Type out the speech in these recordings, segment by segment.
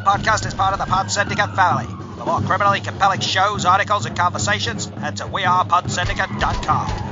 This podcast is part of the Pod Syndicate family. For more criminally compelling shows, articles, and conversations, head to wearepodsyndicate.com.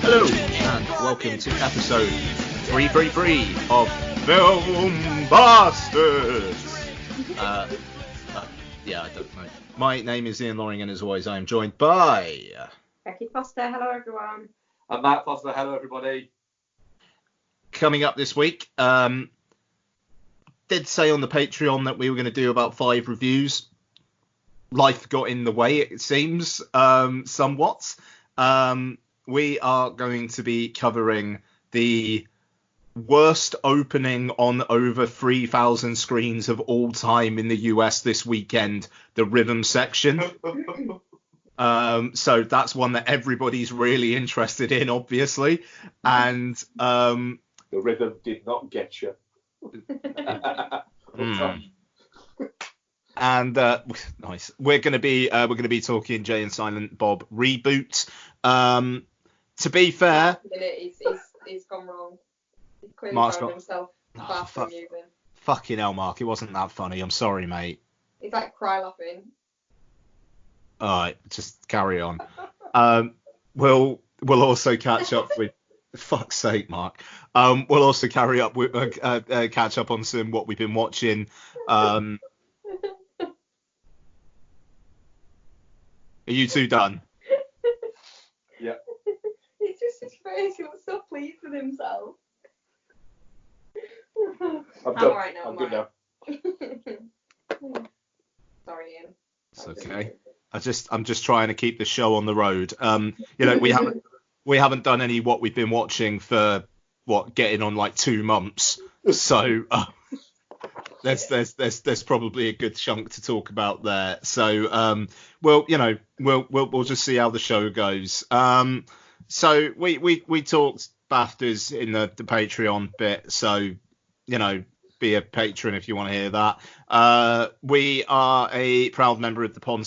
Hello, and welcome to episode 333 of Film Bastards. I don't know. My name is Ian Loring, and as always, I am joined by Becky Foster. Hello, everyone. And Matt Foster. Hello, everybody. Coming up this week, did say on the Patreon that we were going to do about 5 reviews. Life got in the way, it seems, somewhat. We are going to be covering the worst opening on over 3,000 screens of all time in the US this weekend, the Rhythm section. So that's one that everybody's really interested in, obviously. And the Rhythm did not get you. And nice. We're gonna be talking Jay and Silent Bob Reboot. To be fair, he's gone wrong. He's clearly Mark's found got himself bathroom using. Fucking hell, Mark, it wasn't that funny. I'm sorry, mate. He's like cry laughing. All right, just carry on. We'll also catch up with. Fuck's sake, Mark. We'll also catch up on some what we've been watching. Are you two done? Yeah. It's just his face. He looks so pleased with himself. I'm alright now. I'm good now. Sorry, Ian. It's okay. I'm just trying to keep the show on the road. We haven't done any what we've been watching for getting on like 2 months. So there's probably a good chunk to talk about there. So we'll just see how the show goes. So we talked BAFTAs in the Patreon bit. So be a patron if you want to hear that. We are a proud member of the Pod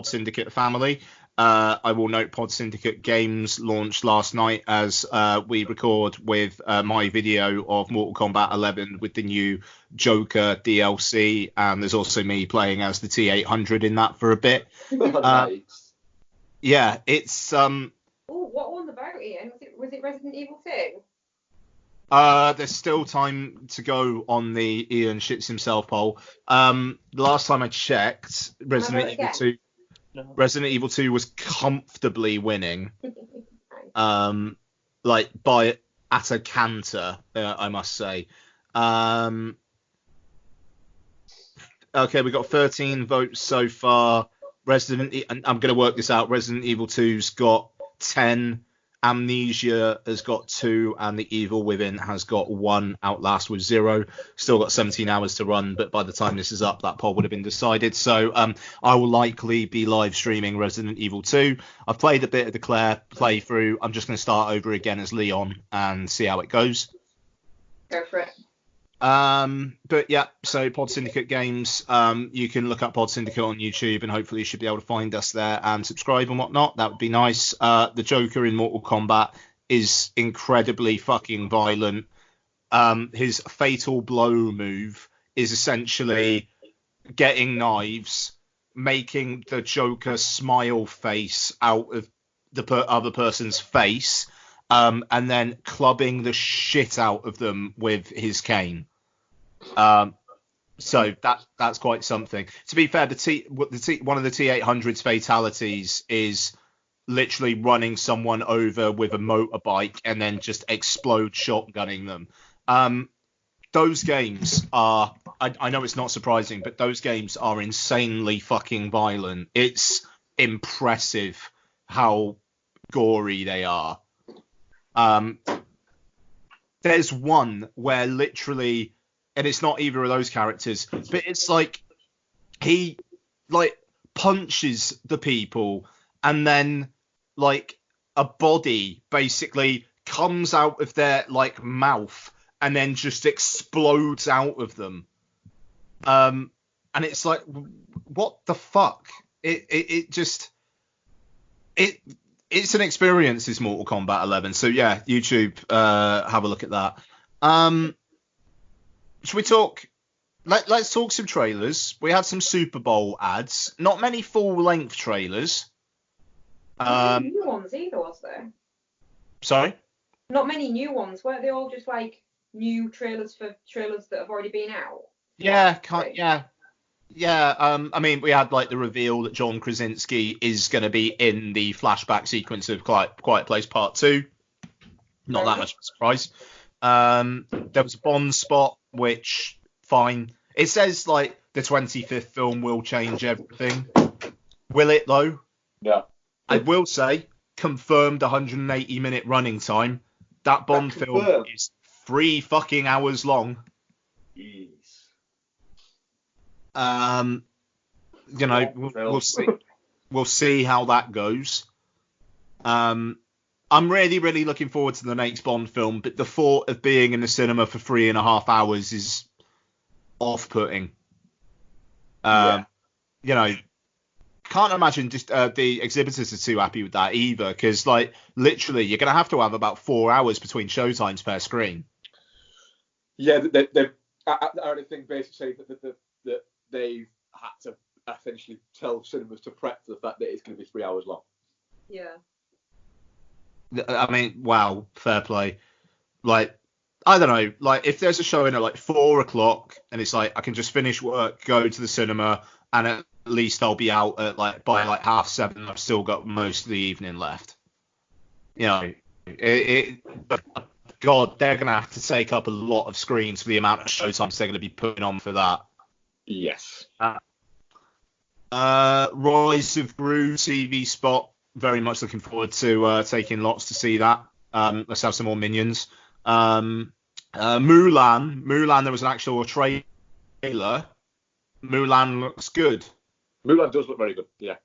Syndicate family. I will note Pod Syndicate Games launched last night as we record with my video of Mortal Kombat 11 with the new Joker DLC, and there's also me playing as the T-800 in that for a bit. Nice. Yeah, it's Oh, what one's about, Ian? Was it Resident Evil 2? There's still time to go on the Ian shits himself poll. The last time I checked, Resident Evil 2 was comfortably winning, at a canter, I must say. Okay, we got 13 votes so far. I'm going to work this out. Resident Evil 2's got 10. Amnesia has got 2, and The Evil Within has got 1. Outlast with 0. Still got 17 hours to run, but by the time this is up, that poll would have been decided. So I will likely be live streaming Resident Evil 2. I've played a bit of the Claire playthrough. I'm just going to start over again as Leon and see how it goes. Go for it. But yeah, so Pod Syndicate Games, you can look up Pod Syndicate on YouTube and hopefully you should be able to find us there and subscribe and whatnot. That would be nice. The Joker in Mortal Kombat is incredibly fucking violent. His fatal blow move is essentially getting knives, making the Joker smile face out of the other person's face, and then clubbing the shit out of them with his cane. So that's quite something. To be fair, one of the T-800's fatalities is literally running someone over with a motorbike and then just explode shotgunning them. Those games are, I know it's not surprising, but those games are insanely fucking violent. It's impressive how gory they are. There's one where literally, and it's not either of those characters, but it's like he like punches the people and then like a body basically comes out of their like mouth and then just explodes out of them. And it's like, what the fuck? It's an experience, this Mortal Kombat 11. So yeah, YouTube, have a look at that. Should we talk? Let's talk some trailers. We had some Super Bowl ads. Not many full-length trailers. Not many new ones either, was there? Sorry? Not many new ones. Weren't they all just like new trailers for trailers that have already been out? Yeah, yeah. I mean, we had like the reveal that John Krasinski is going to be in the flashback sequence of Quiet Place Part 2. Not that much of a surprise. There was a Bond spot, which, fine. It says, like, the 25th film will change everything. Will it, though? Yeah. I will say, confirmed 180-minute running time. That Bond film is 3 fucking hours long. Jeez. You know, we'll see. We'll see how that goes. I'm really, really looking forward to the next Bond film, but the thought of being in the cinema for 3.5 hours is off-putting. You know, can't imagine just the exhibitors are too happy with that either, because like literally you're gonna have to have about 4 hours between showtimes per screen. Yeah, I already think basically that they've had to essentially tell cinemas to prep for the fact that it's going to be 3 hours long. Yeah. I mean, wow, fair play. Like, I don't know, like if there's a showing at like 4 o'clock and it's like I can just finish work, go to the cinema, and at least I'll be out at like by like 7:30. I've still got most of the evening left. You know, but God, they're gonna have to take up a lot of screens for the amount of showtimes they're gonna be putting on for that. Yes. Rise of Gru TV spot. Very much looking forward to taking lots to see that. Let's have some more minions. Mulan, there was an actual trailer. Mulan looks good. Mulan does look very good, yeah.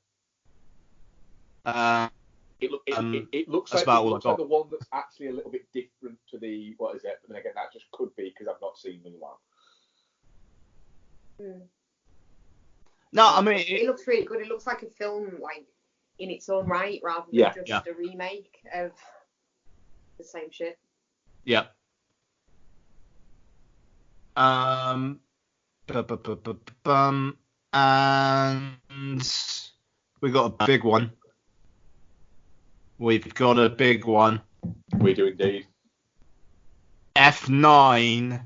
It looks like the one that's actually a little bit different to the, what is it? But then again, that just could be because I've not seen Mulan. No, I mean... It looks really good. It looks like a film, like, in its own right, rather than just a remake of the same shit. Yeah. And we got a big one. We've got a big one. We do indeed. F9,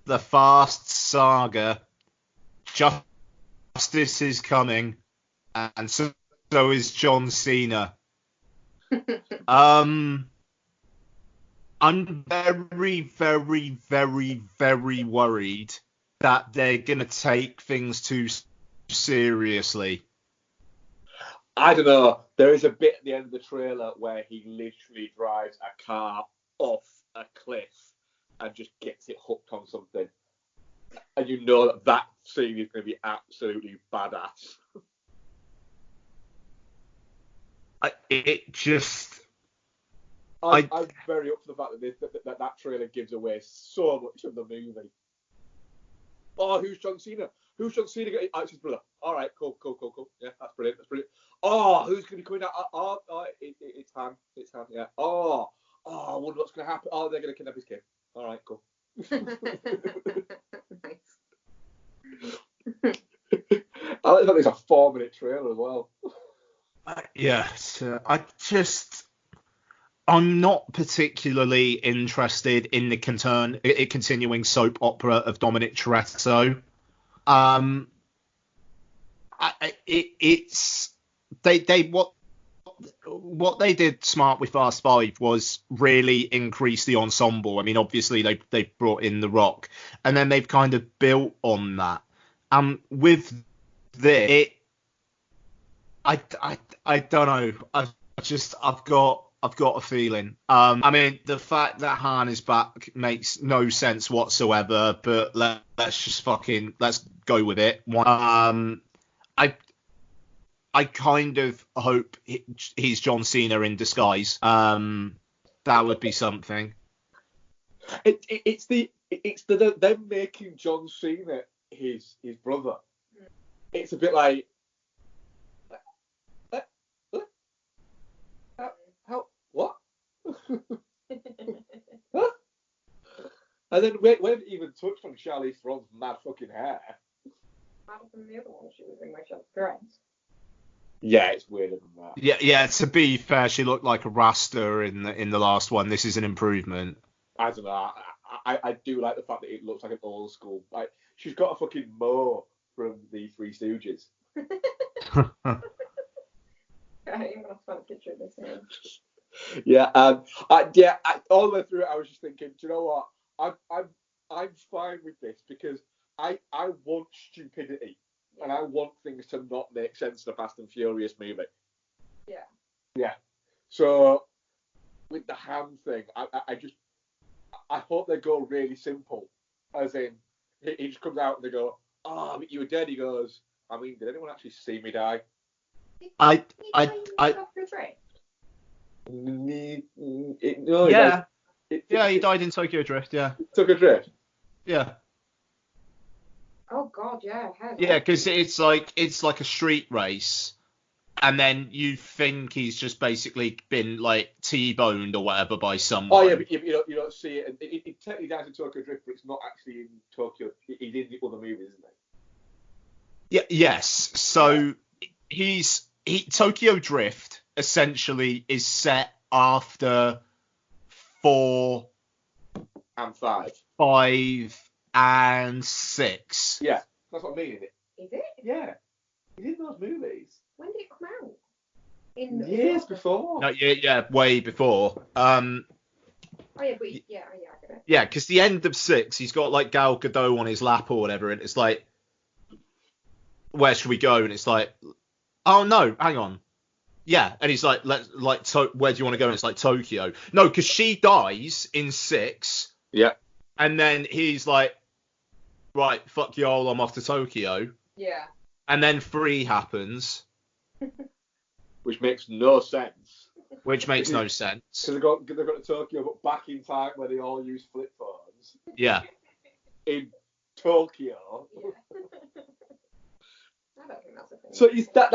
the Fast Saga. Justice is coming, and so is John Cena. I'm very, very, very, very worried that they're going to take things too seriously. I don't know. There is a bit at the end of the trailer where he literally drives a car off a cliff and just gets it hooked on something. And you know that scene is going to be absolutely badass. I'm very up for the fact that that trailer gives away so much of the movie. Oh, who's John Cena? Who's John Cena? Oh, it's his brother. All right, cool. Yeah, that's brilliant. Oh, who's going to be coming out? It's Han. It's Han. Yeah. Oh, I wonder what's going to happen. Oh, they're going to kidnap his kid. All right, cool. Nice. I like that there's a 4-minute trailer as well. Yes, I'm not particularly interested in the continuing soap opera of Dominic Toretto. What they did smart with Fast Five was really increase the ensemble. I mean, obviously they brought in The Rock, and then they've kind of built on that. With this, I don't know. I've got a feeling. I mean, the fact that Han is back makes no sense whatsoever. But let's go with it. I kind of hope he's John Cena in disguise. That would be something. It's them making John Cena his brother. It's a bit like. How? What? Huh? And then we haven't even touched on Charlize Theron's mad fucking hair. Madder than the other one she was in where she had dreads. Yeah, it's weirder than that. Yeah. To be fair, she looked like a Rasta in the last one. This is an improvement. I don't know. I do like the fact that it looks like an old school. Like she's got a fucking mo from the Three Stooges. I even have to find a picture of this now. Yeah, all the way through it, I was just thinking, do you know what? I'm fine with this because I want stupidity and I want things to not make sense in a Fast and Furious movie. Yeah. Yeah. So with the Han thing, I hope they go really simple, as in he just comes out and they go, "Oh, but you were dead." He goes, "I mean, did anyone actually see me die?" He died in Tokyo Drift. Yeah. Took a drift. Yeah. Oh God, yeah. Yeah, because it's like a street race, and then you think he's just basically been like T-boned or whatever by someone. Oh yeah, but you don't see it. It technically dies in Tokyo Drift, but it's not actually in Tokyo. He's in the other movies, isn't he? Yeah. Yes. So Tokyo Drift essentially is set after 4 and 5 and 6. Yeah, that's what I mean. Is it? Yeah, he's in those movies. When did it come out? Years before. No, yeah, way before. Oh yeah, but I get it. Yeah, because the end of 6, he's got like Gal Gadot on his lap or whatever, and it's like, where should we go? And it's like, oh no, hang on. Yeah, and he's like, where do you want to go? And it's like Tokyo. No, because she dies in 6. Yeah. And then he's like, right, fuck y'all, I'm off to Tokyo. Yeah. And then 3 happens. Which makes no sense. Because they've got to Tokyo, but back in time where they all use flip phones. Yeah. In Tokyo. Yeah. I don't think that's a thing. So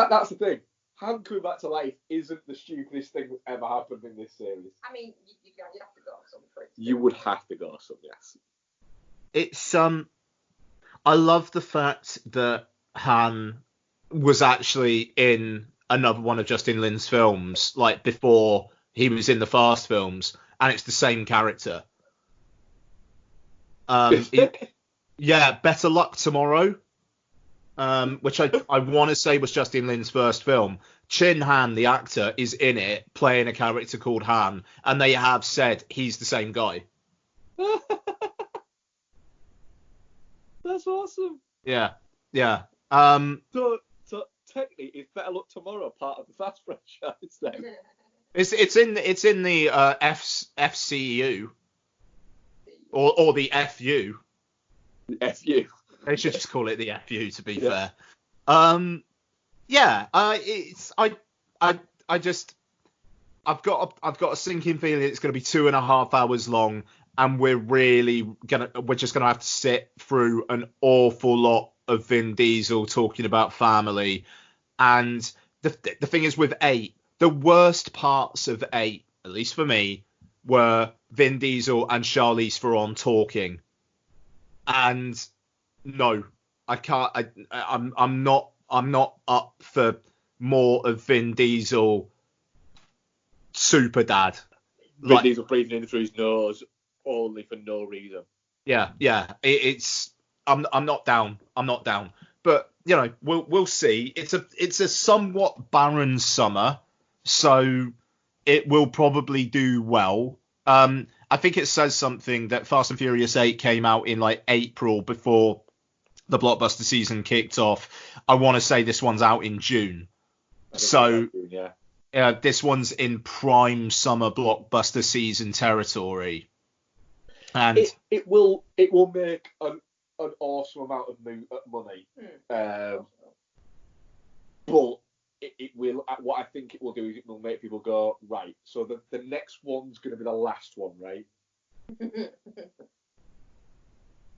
that's the thing. Han coming back to life isn't the stupidest thing that's ever happened in this series. I mean, you'd have to go some for it. You would have to go some, yes. It's I love the fact that Han was actually in another one of Justin Lin's films, like before he was in the Fast films, and it's the same character. Yeah, Better Luck Tomorrow. Which I want to say was Justin Lin's first film. Chin Han, the actor, is in it playing a character called Han, and they have said he's the same guy. That's awesome. Yeah. So technically, is Better Luck Tomorrow part of the Fast franchise then? It's in the FCU or the FU. The FU. They should just call it the FU, to be fair. I've got a sinking feeling it's going to be 2.5 hours long, and we're just gonna have to sit through an awful lot of Vin Diesel talking about family. And the thing is with 8, the worst parts of 8, at least for me, were Vin Diesel and Charlize Theron talking. And no, I can't. I'm not up for more of Vin Diesel super dad. Vin Diesel breathing in through his nose only for no reason. Yeah. I'm not down. But we'll see. It's a somewhat barren summer, so it will probably do well. I think it says something that Fast and Furious 8 came out in like April before the blockbuster season kicked off. I want to say this one's out in June. So this one's in prime summer blockbuster season territory. And it will make an awesome amount of money. But it will. What I think it will do is it will make people go, right, so the next one's going to be the last one, right?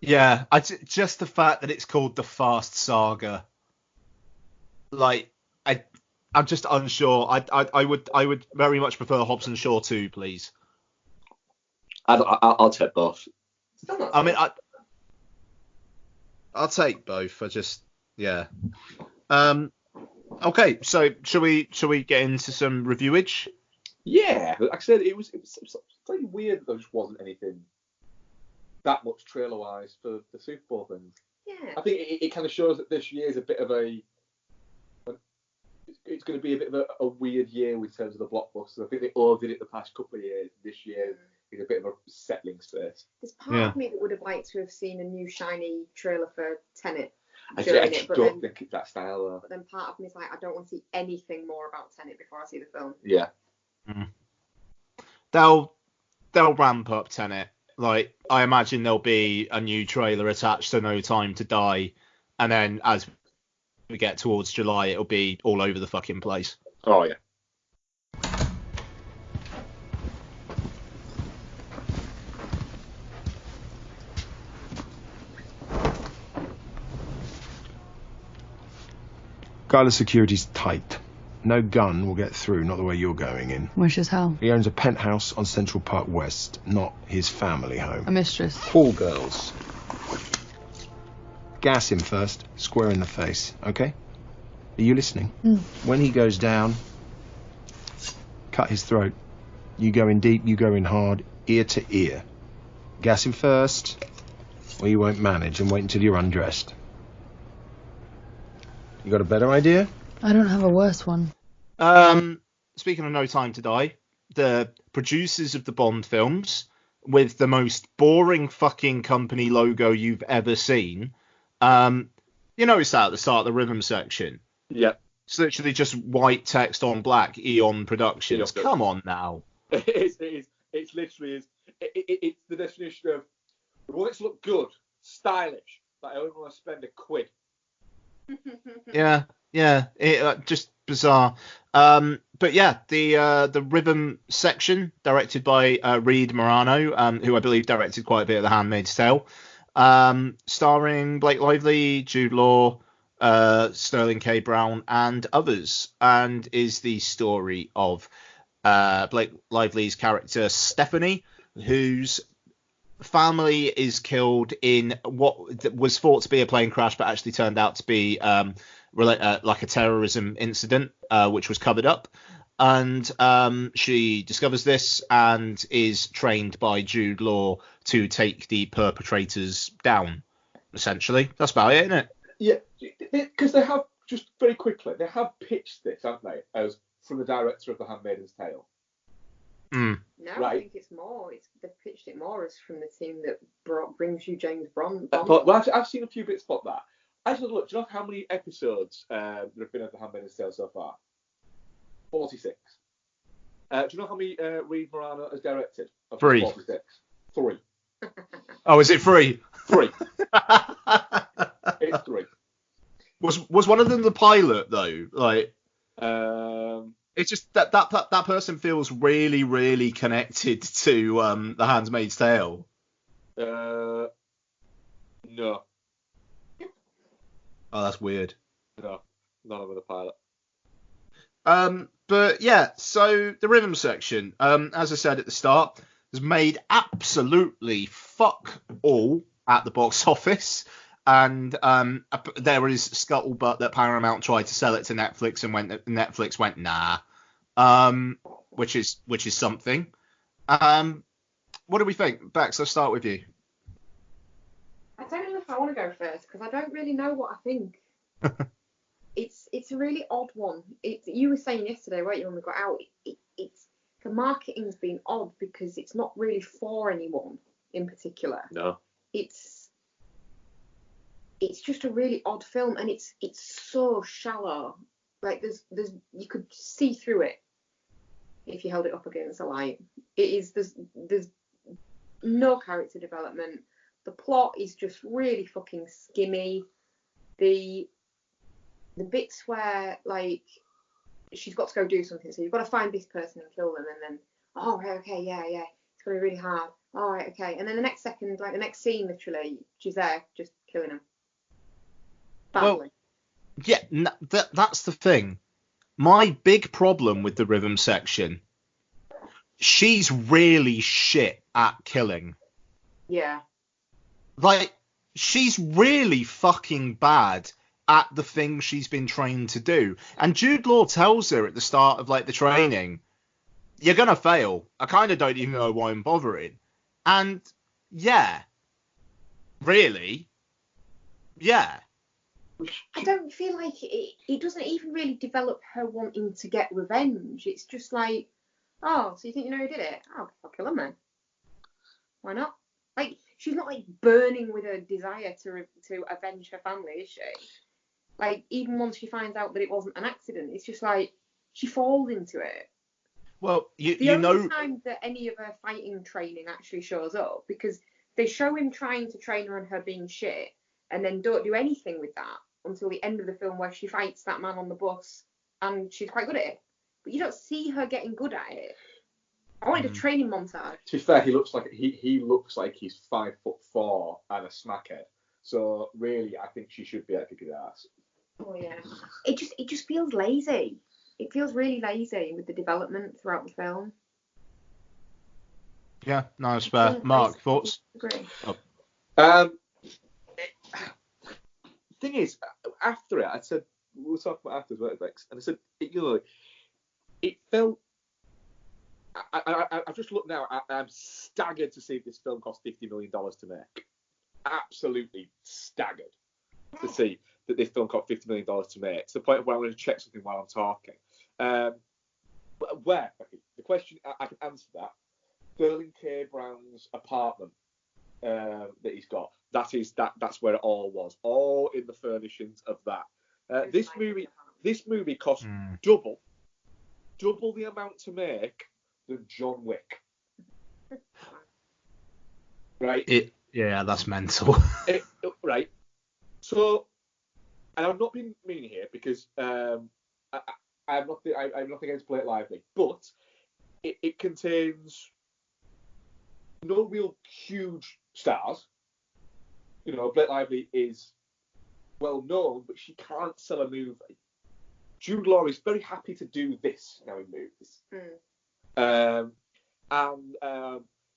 Yeah, just the fact that it's called the Fast Saga. Like, I'm just unsure. I would very much prefer Hobbs and Shaw 2, please. I'll take both. I mean, I'll take both. Yeah. Okay, so shall we get into some reviewage? Yeah, like I said, it was slightly weird that there just wasn't anything that much trailer-wise for the Super Bowl things. Yeah. I think it kind of shows that this year is a bit of it's going to be a bit of a weird year in terms of the blockbusters. I think they all did it the past couple of years. This year is a bit of a settling space. There's part of me that would have liked to have seen a new shiny trailer for Tenet. I don't think it's that style though. But then part of me is like, I don't want to see anything more about Tenet before I see the film. Yeah. Mm. They'll ramp up Tenet. Like, I imagine there'll be a new trailer attached to No Time to Die, and then as we get towards July, it'll be all over the fucking place. Oh yeah. Guy, the security's tight. No gun will get through, not the way you're going in. Wish as hell. He owns a penthouse on Central Park West, not his family home. A mistress. All girls. Gas him first, square in the face, okay? Are you listening? When he goes down, cut his throat. You go in deep, you go in hard, ear to ear. Gas him first, or you won't manage, and wait until you're undressed. You got a better idea? I don't have a worse one. Speaking of No Time to Die, the producers of the Bond films, with the most boring fucking company logo you've ever seen, you notice that at the start of the rhythm section? Yeah. It's literally just white text on black, Eon Productions. Come on now. It's literally it's the definition of, we want it to look good, stylish, but I only want to spend £1. Yeah, just bizarre. But yeah, the rhythm section, directed by Reed Morano, who I believe directed quite a bit of The Handmaid's Tale, starring Blake Lively, Jude Law, Sterling K. Brown, and others, and is the story of Blake Lively's character Stephanie, whose family is killed in what was thought to be a plane crash, but actually turned out to be like a terrorism incident, which was covered up. And she discovers this and is trained by Jude Law to take the perpetrators down. Essentially, that's about it, isn't it? Yeah, because they have, just very quickly, they have pitched this, haven't they, as from the director of The Handmaid's Tale. Mm. No, Right. I think it's more. They've pitched it more as from the team that brings you James Bond. Well, I've seen a few bits about that. I just look. Do you know how many episodes there have been of The Handmaid's Tale so far? 46. Do you know how many Reed Morano has directed? 3. 46. 3. Oh, is it 3? 3. It's 3. Was one of them the pilot though? Like, it's just that person feels really, really connected to The Handmaid's Tale. Oh, that's weird. No, none of them are the pilot. But yeah, so the rhythm section, as I said at the start, has made absolutely fuck all at the box office. And there is scuttlebutt that Paramount tried to sell it to Netflix, and Netflix went nah, which is something. What do we think, Bex? Let's start with you. I don't know if I want to go first because I don't really know what I think. It's a really odd one. You were saying yesterday, weren't you, when we got out? It's the marketing's been odd because it's not really for anyone in particular. No. It's just a really odd film, and it's so shallow. Like there's you could see through it if you held it up against the light. There's no character development. The plot is just really fucking skimmy. The bits where like she's got to go do something, so you've got to find this person and kill them, and then oh right, okay, yeah, it's gonna be really hard. All right, okay, and then the next second, like the next scene, literally, she's there just killing him. Badly. Well, yeah, that's the thing. My big problem with the rhythm section, she's really shit at killing. Yeah. Like, she's really fucking bad at the thing she's been trained to do. And Jude Law tells her at the start of, like, the training, you're going to fail. I kind of don't even know why I'm bothering. And, yeah. Really? Yeah. I don't feel like it doesn't even really develop her wanting to get revenge. It's just like, oh, so you think you know who did it? Oh, I'll kill him then. Why not? Like, she's not like burning with a desire to avenge her family, is she? Like, even once she finds out that it wasn't an accident, it's just like she falls into it. Well, the only time that any of her fighting training actually shows up, because they show him trying to train her and her being shit, and then don't do anything with that until the end of the film where she fights that man on the bus and she's quite good at it. But you don't see her getting good at it. I wanted a training montage. To be fair, he looks like he's 5'4" and a smackhead. So really, I think she should be able to kick his ass. Oh yeah. It just feels lazy. It feels really lazy with the development throughout the film. Yeah, no, it's fair. Mark, thoughts? Agree. Oh. Thing is, after it, I said we were talking about after as well, Bex, and I said it felt. I've just looked now. I'm staggered to see this film cost $50 million to make. Absolutely staggered to see that this film cost $50 million to make. To the point where I'm going to check something while I'm talking. Where? The question I can answer that. Sterling K. Brown's apartment that he's got. That's where it all was. All in the furnishings of that. This movie cost double the amount to make than John Wick. Right? Yeah, that's mental. Right. So, and I'm not being mean here because I'm not against Blake Lively, but it contains no real huge stars. You know, Blake Lively is well known, but she can't sell a movie. Jude Law is very happy to do this now in movies. And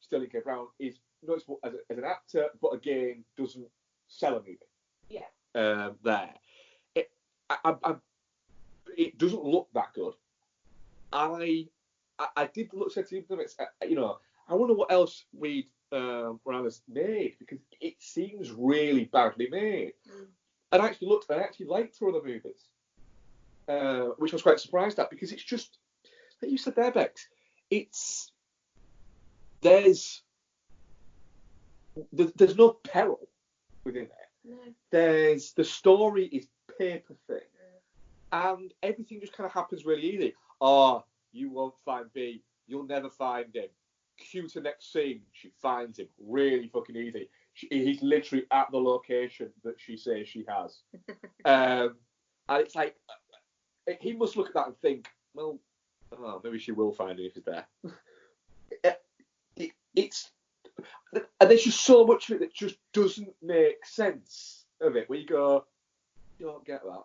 Sterling K. Brown is noticeable as an actor, but again doesn't sell a movie. Yeah. There, it doesn't look that good. I did look at it. I wonder what else Morales made, because it seems really badly made. And I actually looked, and I actually liked her other movies, which I was quite surprised at, because it's just, like you said there, Bex, there's no peril within it. No. The story is paper thin, and everything just kind of happens really easy. Oh, you won't find B, you'll never find him. Cue to next scene, she finds him. Really fucking easy. He's literally at the location that she says she has. And it's like, he must look at that and think, well, maybe she will find him if he's there. And there's just so much of it that just doesn't make sense of it, where you go, don't get that.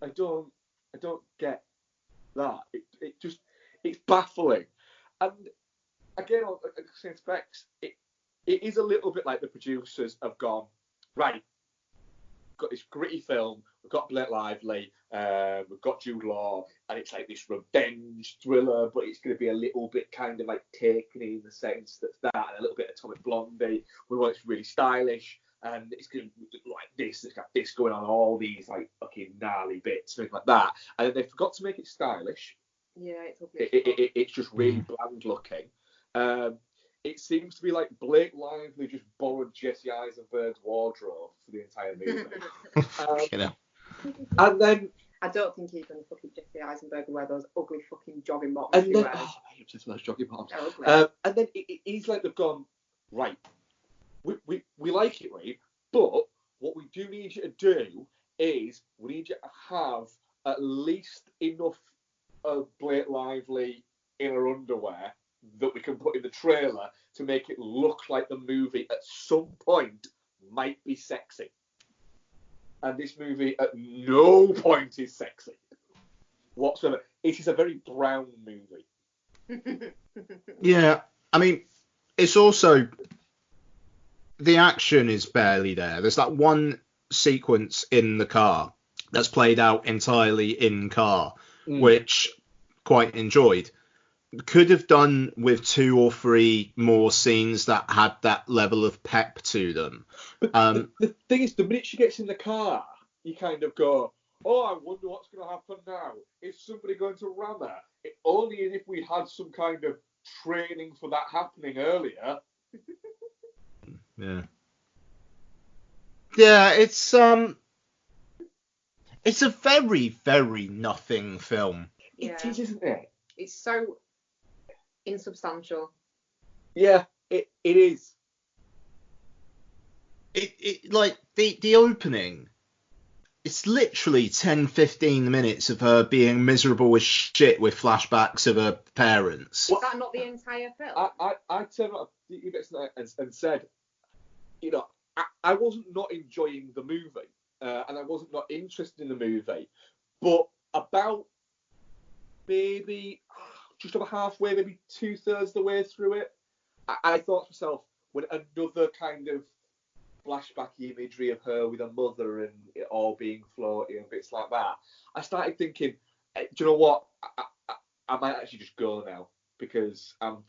I don't get that. It's baffling. And again, on the specs, it is a little bit like the producers have gone, right, we've got this gritty film, we've got Blake Lively, we've got Jude Law, and it's like this revenge thriller, but it's going to be a little bit kind of like Taken in the sense that's that, and a little bit Atomic Blondie. We want it really stylish, and it's going to be like this, it's got this going on, all these like fucking gnarly bits, things like that. And then they forgot to make it stylish. Yeah, it's ugly. It's just really bland looking. It seems to be like Blake Lively just borrowed Jesse Eisenberg's wardrobe for the entire movie. And then I don't think he's going to fucking Jesse Eisenberg and wear those ugly fucking jogging bottoms. And then, I hate obsessed with those jogging bottoms. And then he's like, they've gone, right, we like it, right? But what we do need you to do is we need you to have at least enough of Blake Lively in her underwear that we can put in the trailer to make it look like the movie at some point might be sexy. And this movie at no point is sexy whatsoever. It is a very brown movie. Yeah, I mean, it's also, the action is barely there. There's that one sequence in the car that's played out entirely in car, which quite enjoyed. Could have done with 2 or 3 more scenes that had that level of pep to them. But the thing is, the minute she gets in the car, you kind of go, oh, I wonder what's going to happen now. Is somebody going to ram her? Only if we had some kind of training for that happening earlier. Yeah. Yeah, it's a very, very nothing film. Yeah. It is, isn't it? It's so insubstantial. Yeah, it is. It like the opening, it's literally 10-15 minutes of her being miserable as shit with flashbacks of her parents. Is that not the entire film? I turned around and said, you know, I wasn't not enjoying the movie, and I wasn't not interested in the movie, but about maybe just about halfway, maybe 2/3 the way through it, I thought to myself, when another kind of flashbacky imagery of her with her mother and it all being floaty and bits like that, I started thinking, do you know what? I might actually just go now, because I'm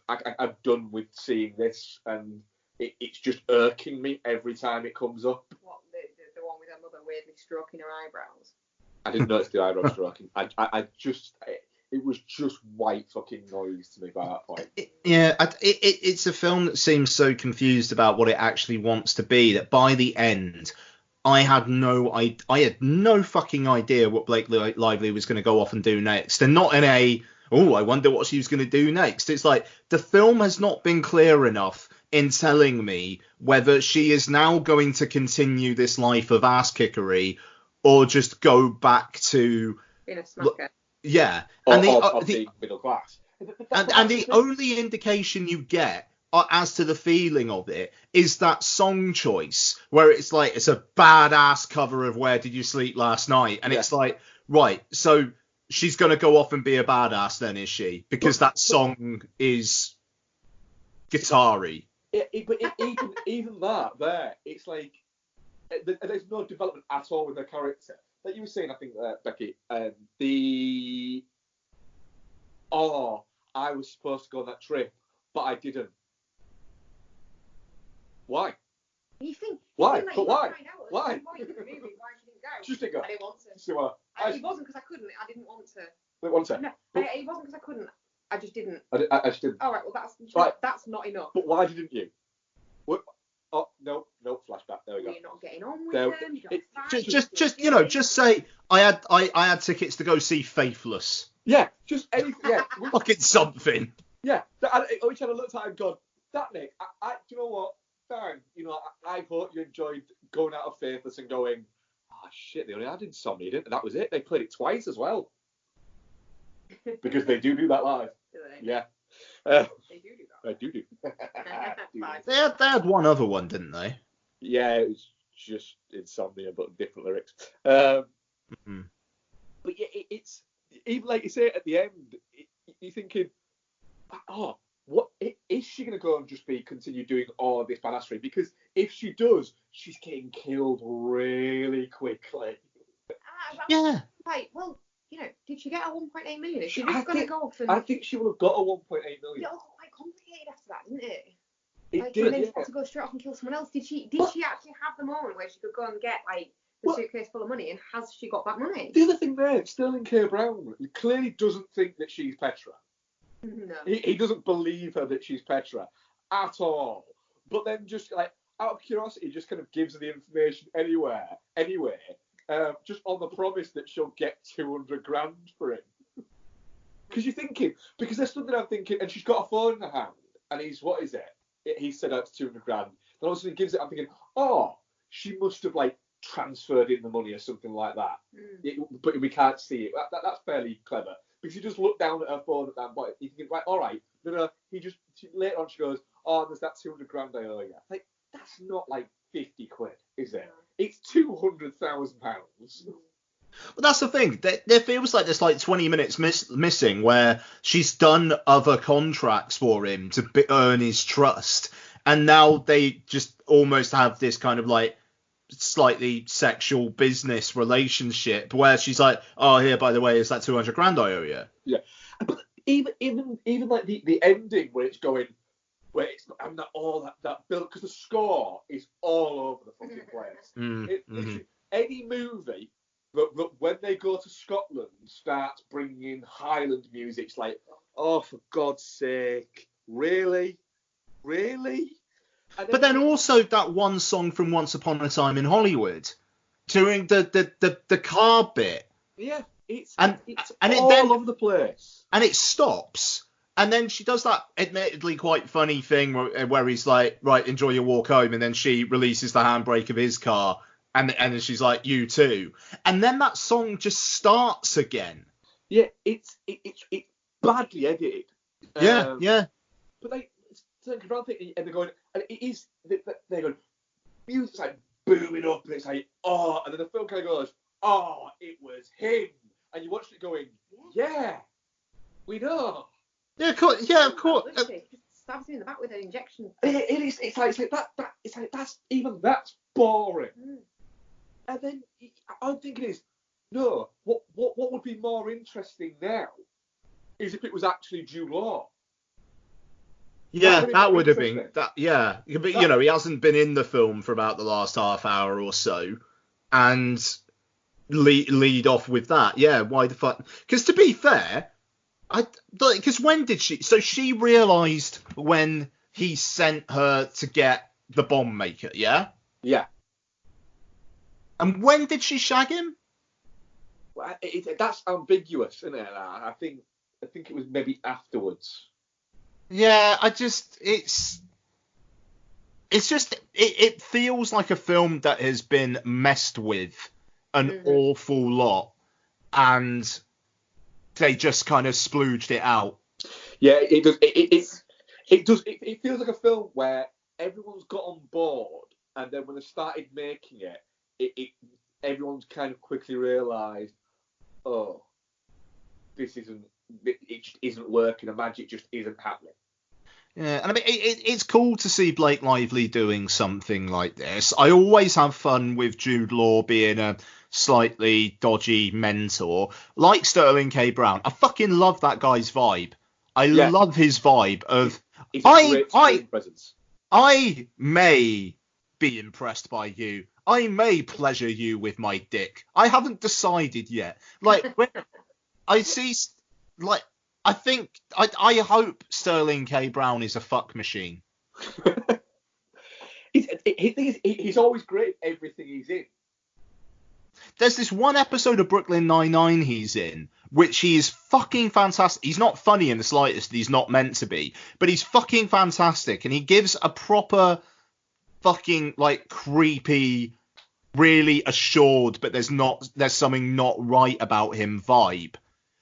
done with seeing this, and it's just irking me every time it comes up. What, the one with her mother weirdly stroking her eyebrows? I didn't notice the eyebrow stroking. It was just white fucking noise to me by that point. It's a film that seems so confused about what it actually wants to be that by the end, I had no fucking idea what Blake Lively was going to go off and do next, and not in I wonder what she was going to do next. It's like the film has not been clear enough in telling me whether she is now going to continue this life of ass kickery or just go back to being a smacker. Yeah, or being middle class. And the only indication you get as to the feeling of it is that song choice, where it's like, it's a badass cover of Where Did You Sleep Last Night? And it's like, right, so she's going to go off and be a badass then, is she? Because that song is guitar-y. But even that there, it's like, there's no development at all with her character. Like you were saying, I think, Becky, I was supposed to go on that trip, but I didn't. Why? You think? Why? Like, but why? Why? Why didn't go? Just didn't go. I didn't want to. So, It wasn't because I couldn't. I didn't want to. Didn't want to? No, it wasn't because I couldn't. I just didn't. I just didn't. All right. Well, that's not enough. But why didn't you? What? Oh, no, flashback. There we go. You're not getting on with them. Just say I had tickets to go see Faithless. Yeah, just anything. Yeah, fucking something. Yeah, which I looked at and gone, that Nick, do you know what? Fine. You know, I hope you enjoyed going out of Faithless and going, oh shit, they only had Insomnia, didn't they? That was it. They played it twice as well. Because they do that live. Do they? Yeah. They do that. They do. They had one other one, didn't they? Yeah, it was just insomnia, but different lyrics. But yeah, it's even like you say at the end, you're thinking, oh, what is she going to go and just continue doing all this badassery? Because if she does, she's getting killed really quickly. Yeah. Like, well, did she get a 1.8 million? Is she just going to go for? I think she would have got a 1.8 million. It all got quite complicated after that, didn't it? It did, and then yeah. she had to go straight off and kill someone else. Did she actually have the moment where she could go and get the suitcase full of money, and has she got that money? The other thing there, Sterling K. Brown clearly doesn't think that she's Petra. No. He doesn't believe her that she's Petra at all. But then just out of curiosity, just kind of gives her the information anyway, just on the promise that she'll get 200 grand for him. Because there's something I'm thinking, and she's got a phone in her hand, and what is it? He said it's 200 grand. Then all of a sudden he gives it, I'm thinking, oh, she must have transferred in the money or something like that. But we can't see it. That's fairly clever. Because you just look down at her phone at that point, you think, right, all right. No, later on she goes, oh, there's that 200 grand I owe you. That's not 50 quid, is it? It's 200,000 pounds. Well, that's the thing. There feels like there's 20 minutes missing where she's done other contracts for him to earn his trust, and now they just almost have this kind of slightly sexual business relationship where she's like, oh, here, by the way, is that 200 grand I owe you? Yeah, but even the ending where it's going, where it's not all that build, because the score is all over the fucking place. Any movie that when they go to Scotland starts bringing in Highland music, it's like, oh, for God's sake, really? But then also that one song from Once Upon a Time in Hollywood during the car bit. Yeah, it's all over the place. And it stops. And then she does that admittedly quite funny thing where he's like, right, enjoy your walk home. And then she releases the handbrake of his car. And then she's like, you too. And then that song just starts again. Yeah, it's badly edited. Yeah. But and they're going, and it is, they're going, music's booming up, and it's oh, and then the film kind of goes, oh, it was him. And you watch it going, yeah, we know. Yeah, of course. Just stabs me in the back with an injection. It's like that's boring. And then I'm thinking no, what would be more interesting now is if it was actually Jude Law. Yeah, that would have been that. Yeah, but he hasn't been in the film for about the last half hour or so, and lead off with that. Yeah, why the fuck? Because to be fair, because when did she? So she realised when he sent her to get the bomb maker. Yeah. Yeah. And when did she shag him? Well, that's ambiguous, isn't it? I think it was maybe afterwards. Yeah, it feels like a film that has been messed with an awful lot, and they just kind of splooged it out. Yeah, it does. It does. It feels like a film where everyone's got on board, and then when they started making it, everyone's kind of quickly realised, oh, it just isn't working. The magic just isn't happening. Yeah, and I mean, it's cool to see Blake Lively doing something like this. I always have fun with Jude Law being a slightly dodgy mentor, like Sterling K. Brown. I fucking love that guy's vibe. I love his vibe of he's a great presence. I may be impressed by you. I may pleasure you with my dick. I haven't decided yet. When I see, I hope Sterling K. Brown is a fuck machine. He's always great at everything he's in. There's this one episode of Brooklyn Nine-Nine he's in, which he is fucking fantastic. He's not funny in the slightest. He's not meant to be. But he's fucking fantastic. And he gives a proper fucking, creepy, really assured, but there's something not right about him vibe.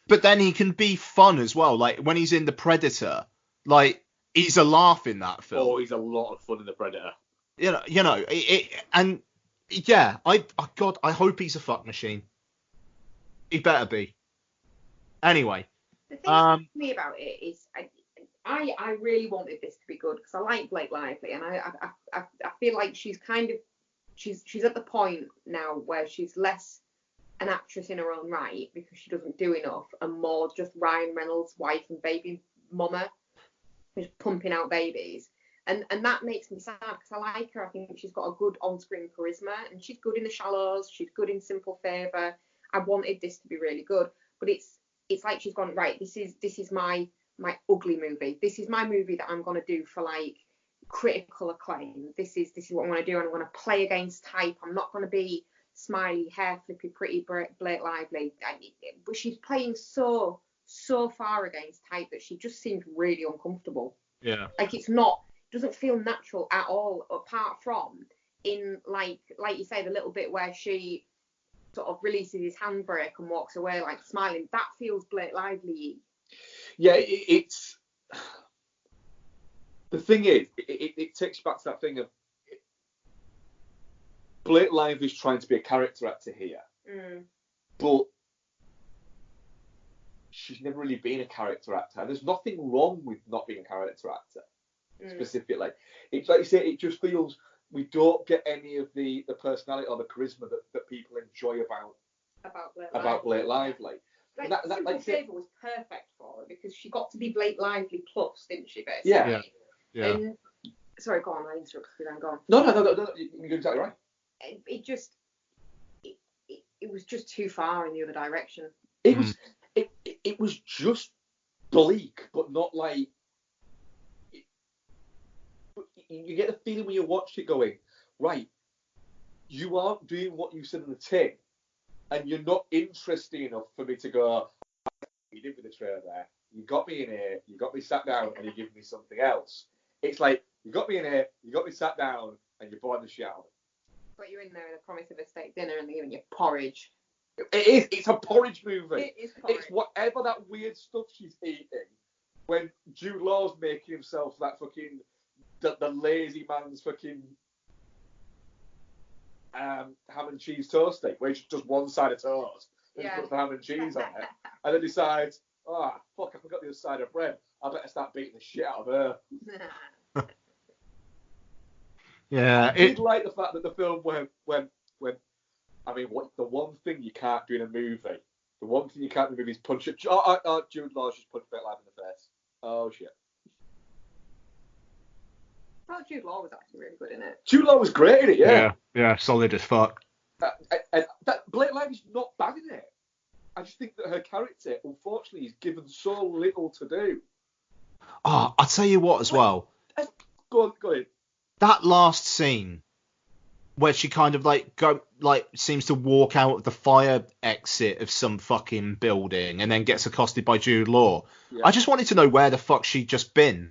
But then he can be fun as well. When he's in The Predator, he's a laugh in that film. Oh, he's a lot of fun in The Predator. And Yeah, God, I hope he's a fuck machine. He better be. Anyway, The thing that to me about it is, I really wanted this to be good because I like Blake Lively, and I feel like she's at the point now where she's less an actress in her own right because she doesn't do enough, and more just Ryan Reynolds' wife and baby mama, who's pumping out babies. And that makes me sad because I like her. I think she's got a good on-screen charisma, and she's good in The Shallows. She's good in Simple Favor. I wanted this to be really good, but it's like she's gone, right, this is my ugly movie. This is my movie that I'm gonna do for like critical acclaim. This is what I'm gonna do, and I'm gonna play against type. I'm not gonna be smiley, hair flippy, pretty Blake Lively. But she's playing so far against type that she just seems really uncomfortable. yeah. Like doesn't feel natural at all, apart from in like you say, the little bit where she sort of releases his handbrake and walks away like smiling. That feels Blake Lively. Yeah, it's the thing is, it takes you back to that thing of Blake Lively's trying to be a character actor here, but she's never really been a character actor, and there's nothing wrong with not being a character actor. Specifically, it's like you say, it just feels we don't get any of the personality or the charisma that people enjoy about Blake Lively. Like, That Simple Favor was perfect for her because she got to be Blake Lively plus, didn't she? Basically. Yeah. And sorry, go on. I interrupted you. Then go on. No, you're exactly right. It was just too far in the other direction. It was just bleak, but not like. You get the feeling when you watch it going, right, you aren't doing what you said in the tin, and you're not interested enough for me to go, you did with the trailer there. You got me in here, you got me sat down, and you give me something else. It's like, you got me in here, you got me sat down, and you're bored in the shower. But you're in there with a promise of a steak dinner and they're giving you porridge. It is. It's a porridge movie. It is porridge. It's whatever that weird stuff she's eating when Jude Law's making himself that fucking the lazy man's fucking ham and cheese toasty, where he just does one side of toast and puts the ham and cheese on it, and then decides, fuck, I forgot the other side of bread. I better start beating the shit out of her. Yeah. I did like the fact that the film when I mean, the one thing you can't do in a movie, is punch it. Jude Law's just punched Blake Lively in the face. Oh shit. I thought Jude Law was actually really good in it. Jude Law was great in it, yeah. Yeah, solid as fuck. And Blake Lively's not bad in it. I just think that her character, unfortunately, is given so little to do. I'll tell you what as well. Go on. That last scene where she kind of seems to walk out of the fire exit of some fucking building and then gets accosted by Jude Law. Yeah. I just wanted to know where the fuck she'd just been.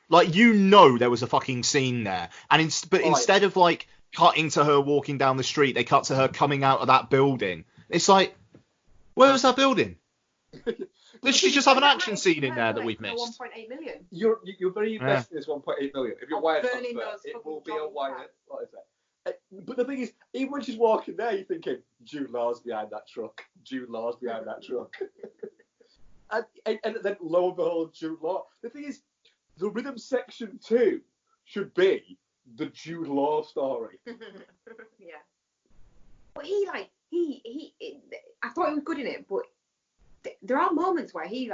Like, there was a fucking scene there. And instead of like cutting to her walking down the street, they cut to her coming out of that building. It's like, where was that building? Did she just have an action scene in there that we've missed? 1.8 million. You're very invested in this 1.8 million. If you're wired transfer, it will be a wired. What is it? But the thing is, even when she's walking there, you're thinking, Jude Law's behind that truck. and then lo and behold, Jude Law. The thing is, the rhythm section 2 should be the Jude Law story. Yeah. But I thought he was good in it, but there are moments where he's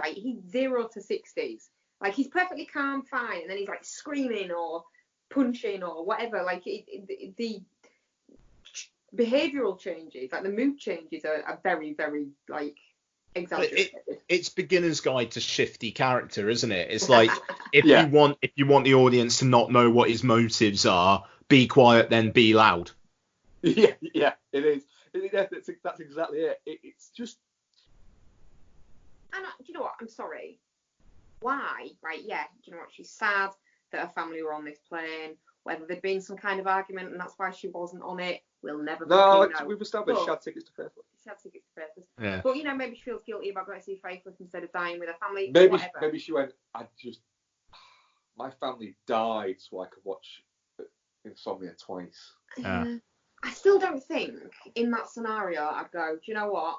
0 to 60s. Like, he's perfectly calm, fine, and then he's like screaming or punching or whatever. Like, the behavioural changes, like the mood changes, are very, very like exaggerated. It's beginner's guide to shifty character, isn't it? It's like if you want the audience to not know what his motives are, be quiet, then be loud. Yeah, it is. That's exactly it. It's just. And do you know what? I'm sorry. Why? Right? Yeah. Do you know what? She's sad that her family were on this plane. Whether there'd been some kind of argument and that's why she wasn't on it, we'll never know. We've established she had tickets to Faithless. Yeah. But maybe she feels guilty about going to see Faithless instead of dying with her family. Maybe she went, my family died so I could watch insomnia twice. I still don't think in that scenario I'd go, do you know what?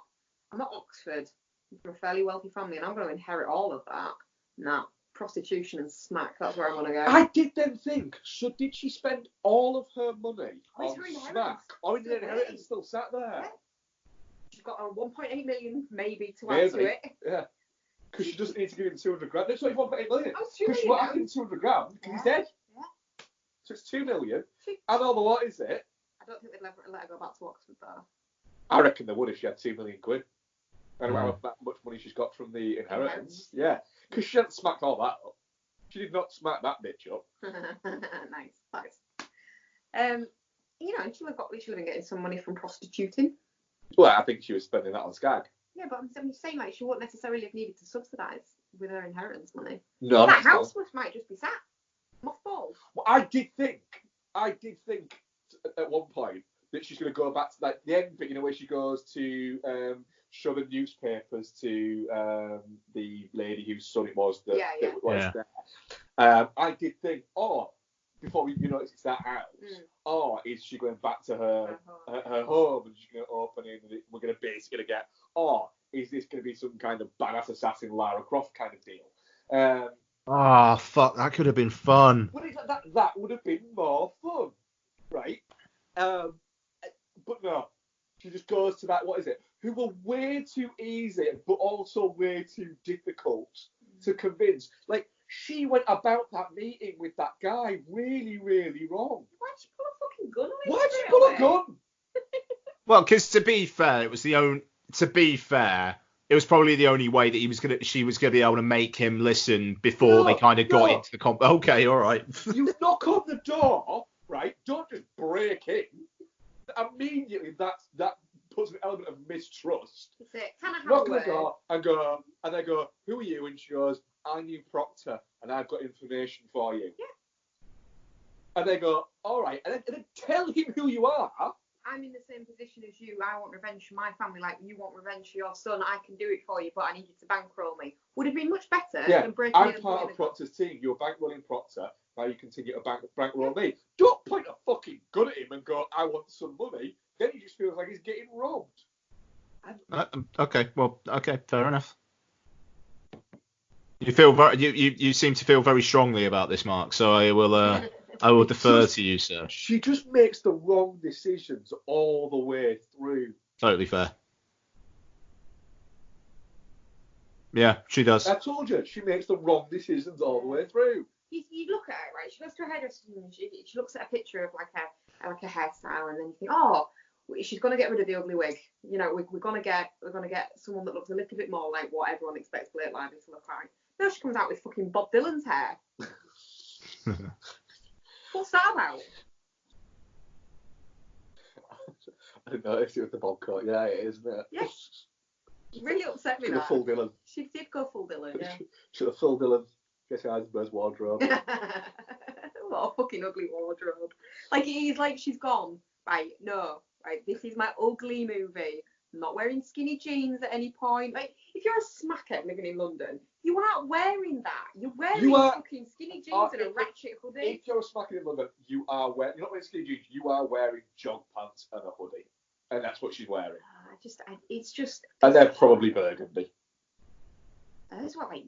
I'm at Oxford, I'm from a fairly wealthy family, and I'm going to inherit all of that. Nah, prostitution and smack, that's where I'm going to go. I did then think, so did she spend all of her money Oh, on it's her smack? inheritance. Or is Still the inheritance still sat there? Yeah. She's got a 1.8 million maybe to add to it. Yeah. Because she doesn't need to give him 200 grand. That's not even 1.8 million. Oh, it's 2 Because she million won't have him 200 grand because he's dead. Yeah. So it's 2 million. She- And all the what is it? I don't think they'd let her go back to Oxford though. I reckon they would if she had 2 million quid. I don't know how much money she's got from the inheritance. Yeah. Because she hadn't smacked all that up. She did not smack that bitch up. Nice. You know, she would have been getting some money from prostituting. Well, I think she was spending that on Skag. Yeah, but I'm saying like she wouldn't necessarily have needed to subsidise with her inheritance money. No, That house might just be sat mothballed. Well, I did think at one point that she's going to go back to like the end bit, you know, where she goes to show the newspapers to the lady whose son it was that was there. I did think, before we notice it's that house, is she going back to her home and she's going to open it and we're going to basically get, is this going to be some kind of badass assassin Lara Croft kind of deal? Fuck, that could have been fun. Well, that would have been more fun, right? But no, she just goes to that, what is it, who were way too easy, but also way too difficult to convince. Like, she went about that meeting with that guy really, really wrong. Why'd she pull a fucking gun on him? Why'd she pull a gun? Well, because to be fair, it was probably the only way that she was gonna be able to make him listen before they kind of got into the comp. Okay, all right. You knock on the door, right? Don't just break in. Immediately, that puts an element of mistrust. That's it. Kind of Knock on the door and they go, who are you? And she goes, I knew Proctor and I've got information for you. Yeah. And they go, all right, and then tell him who you are. I'm in the same position as you. I want revenge for my family, like you want revenge for your son. I can do it for you, but I need you to bankroll me. Would have been much better than breaking in. I'm part of Proctor's team. You're bankrolling Proctor. Now you continue to bankroll me. Don't point a fucking gun at him and go, I want some money. Then he just feels like he's getting robbed. Okay, fair enough. You seem to feel very strongly about this, Mark. So I will defer to you, sir. She just makes the wrong decisions all the way through. Totally fair. Yeah, she does. I told you, she makes the wrong decisions all the way through. You look at her, right? She goes to her hairdresser and she looks at a picture of like a hairstyle, and then you think, she's gonna get rid of the ugly wig. You know, we're gonna get someone that looks a little bit more like what everyone expects Blake Lively to look like. No, she comes out with fucking Bob Dylan's hair. What's that about? I didn't notice it was the bob cut. Yeah, it is, isn't it? Yes. Really upset me. That. Full Dylan. She did go full Dylan, yeah. She had a full Dylan Jesse Eisenberg's wardrobe. What a fucking ugly wardrobe. Like, it is like she's gone, right, no, right, this is my ugly movie. I'm not wearing skinny jeans at any point. Like, if you're a smacker living in London, you aren't wearing that. You're wearing fucking skinny jeans and a ratchet hoodie. If you're a smacker in London, you're not wearing skinny jeans, you are wearing jog pants and a hoodie. And that's what she's wearing. It's just... And they're probably burgundy. Those were like...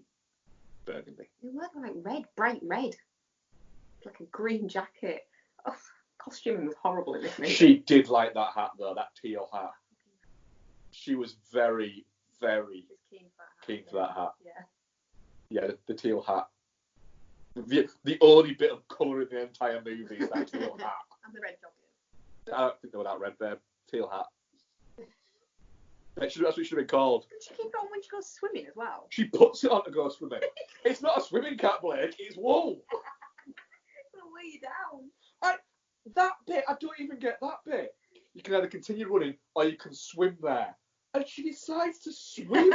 Burgundy. They were like red, bright red. Like a green jacket. Oh, costuming was horrible in this movie. She did like that hat, though, that teal hat. She was very, very keen for that hat. Yeah, the teal hat. The only bit of colour in the entire movie is that teal hat. And the red joggers. I don't think they were that red there. Teal hat. That's what it should have been called. Does she keep it on when she goes swimming as well? She puts it on to go swimming. It's not a swimming cap, Blake. It's wool. It'll weigh you down. That bit, I don't even get that bit. You can either continue running or you can swim there. And she decides to swim.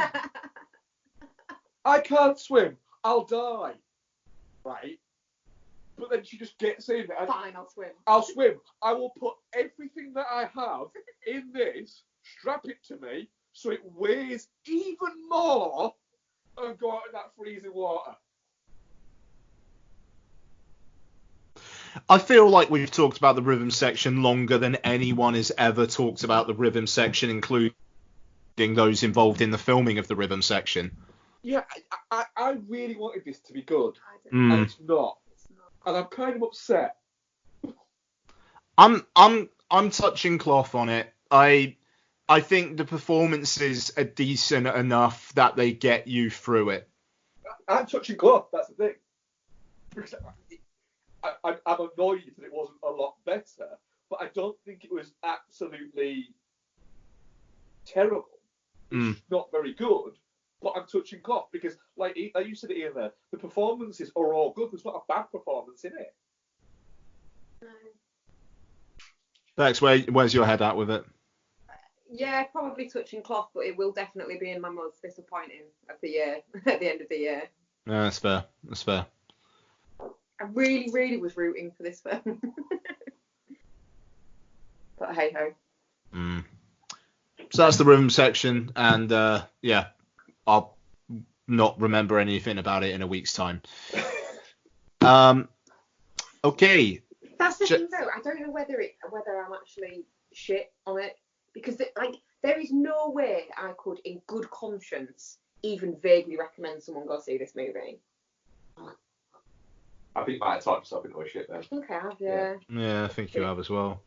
I can't swim. I'll die. Right? But then she just gets in. And fine, I'll swim. I'll swim. I will put everything that I have in this, strap it to me, so it weighs even more, and go out in that freezing water. I feel like we've talked about the rhythm section longer than anyone has ever talked about the rhythm section, including those involved in the filming of the rhythm section. Yeah, I really wanted this to be good, Mm. and it's not. And I'm kind of upset. I'm touching cloth on it. I think the performances are decent enough that they get you through it. I'm touching cloth, that's the thing. Because I'm annoyed that it wasn't a lot better, but I don't think it was absolutely terrible. It's not very good, but I'm touching cloth because, like you said it earlier, the performances are all good. There's not a bad performance in it. Bex, where's your head at with it? Yeah, probably touching cloth, but it will definitely be in my most disappointing of the year at the end of the year. Yeah, that's fair. That's fair. I really, really was rooting for this film. But hey ho. So that's the rhythm section, and yeah, I'll not remember anything about it in a week's time. Okay. That's the thing though. I don't know whether I'm actually shit on it because there is no way I could, in good conscience, even vaguely recommend someone go see this movie. I think you might have typed yourself into a shit then. I think I have, yeah. Yeah, I think you have as well.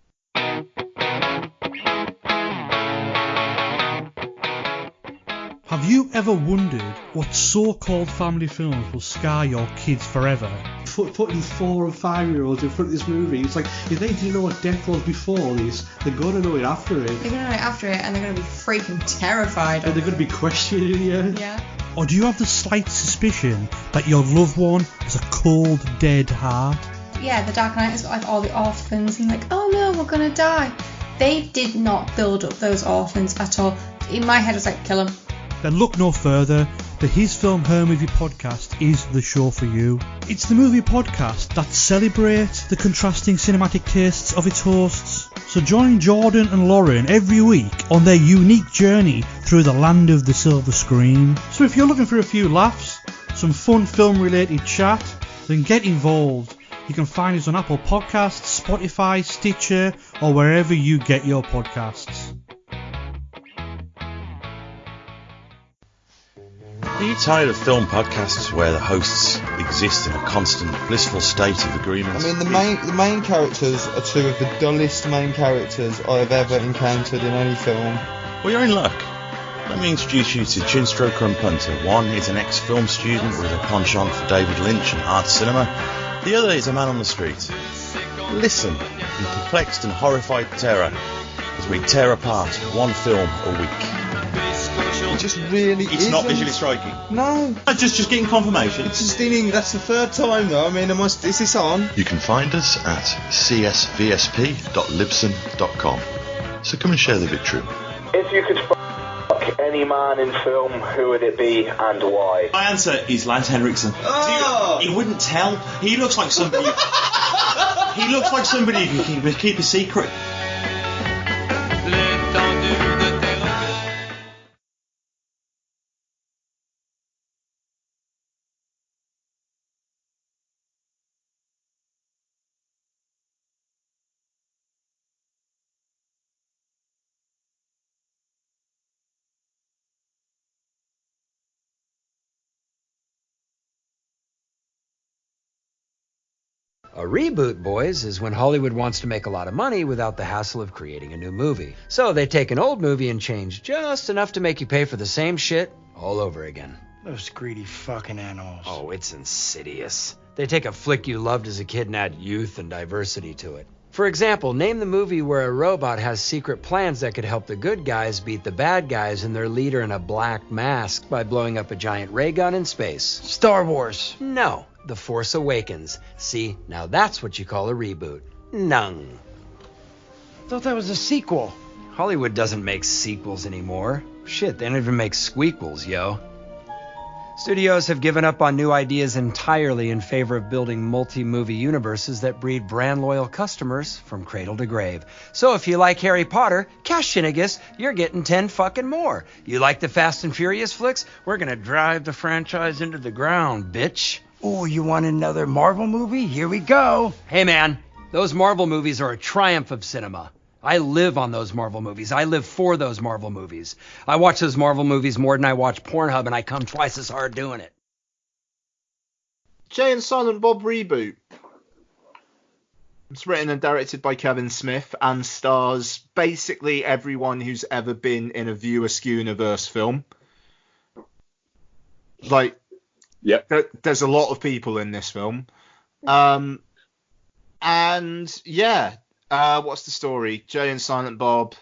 Have you ever wondered what so-called family films will scar your kids forever? Putting 4 and 5-year-olds in front of this movie, it's like, if they didn't know what death was before this, they're going to know it after it. They're going to know it after it, and they're going to be freaking terrified. And they're going to be questioning you. Yeah. Or do you have the slight suspicion that your loved one has a cold, dead heart? Yeah, The Dark Knight has got like all the orphans, and like, oh no, we're going to die. They did not build up those orphans at all. In my head, it's like, kill them. Then look no further. The His Film Her Movie podcast is the show for you. It's the movie podcast that celebrates the contrasting cinematic tastes of its hosts. So join Jordan and Lauren every week on their unique journey through the land of the silver screen. So if you're looking for a few laughs, some fun film related chat, then get involved. You can find us on Apple Podcasts, Spotify, Stitcher, or wherever you get your podcasts. Are you tired of film podcasts where the hosts exist in a constant blissful state of agreement? I mean, the main characters are 2 of the dullest main characters I have ever encountered in any film. Well, you're in luck. Let me introduce you to Chinstroker and Punter. One is an ex-film student with a penchant for David Lynch and art cinema. The other is a man on the street. Listen in perplexed and horrified terror as we tear apart one film a week. It just really It's not visually striking. No. Just getting confirmation. It's just that's the 3rd time though. I mean, is this on? You can find us at csvsp.libsyn.com. So come and share the victory. If you could fuck any man in film, who would it be and why? My answer is Lance Henriksen. Oh! He wouldn't tell. He looks like somebody. He looks like somebody who can keep a secret. A reboot, boys, is when Hollywood wants to make a lot of money without the hassle of creating a new movie. So they take an old movie and change just enough to make you pay for the same shit all over again. Those greedy fucking animals. Oh, it's insidious. They take a flick you loved as a kid and add youth and diversity to it. For example, name the movie where a robot has secret plans that could help the good guys beat the bad guys and their leader in a black mask by blowing up a giant ray gun in space. Star Wars. No. The Force Awakens. See, now that's what you call a reboot. Nung. I thought that was a sequel. Hollywood doesn't make sequels anymore. Shit, they don't even make squeakquels, yo. Studios have given up on new ideas entirely in favor of building multi-movie universes that breed brand-loyal customers from cradle to grave. So if you like Harry Potter, cash Shinnigus, you're getting 10 fucking more. You like the Fast and Furious flicks? We're gonna drive the franchise into the ground, bitch. Oh, you want another Marvel movie? Here we go. Hey, man, those Marvel movies are a triumph of cinema. I live on those Marvel movies. I live for those Marvel movies. I watch those Marvel movies more than I watch Pornhub, and I come twice as hard doing it. Jay and Silent Bob Reboot. It's written and directed by Kevin Smith and stars basically everyone who's ever been in a View Askew universe film. Like, yep. There's a lot of people in this film. And yeah, what's the story? Jay and Silent Bob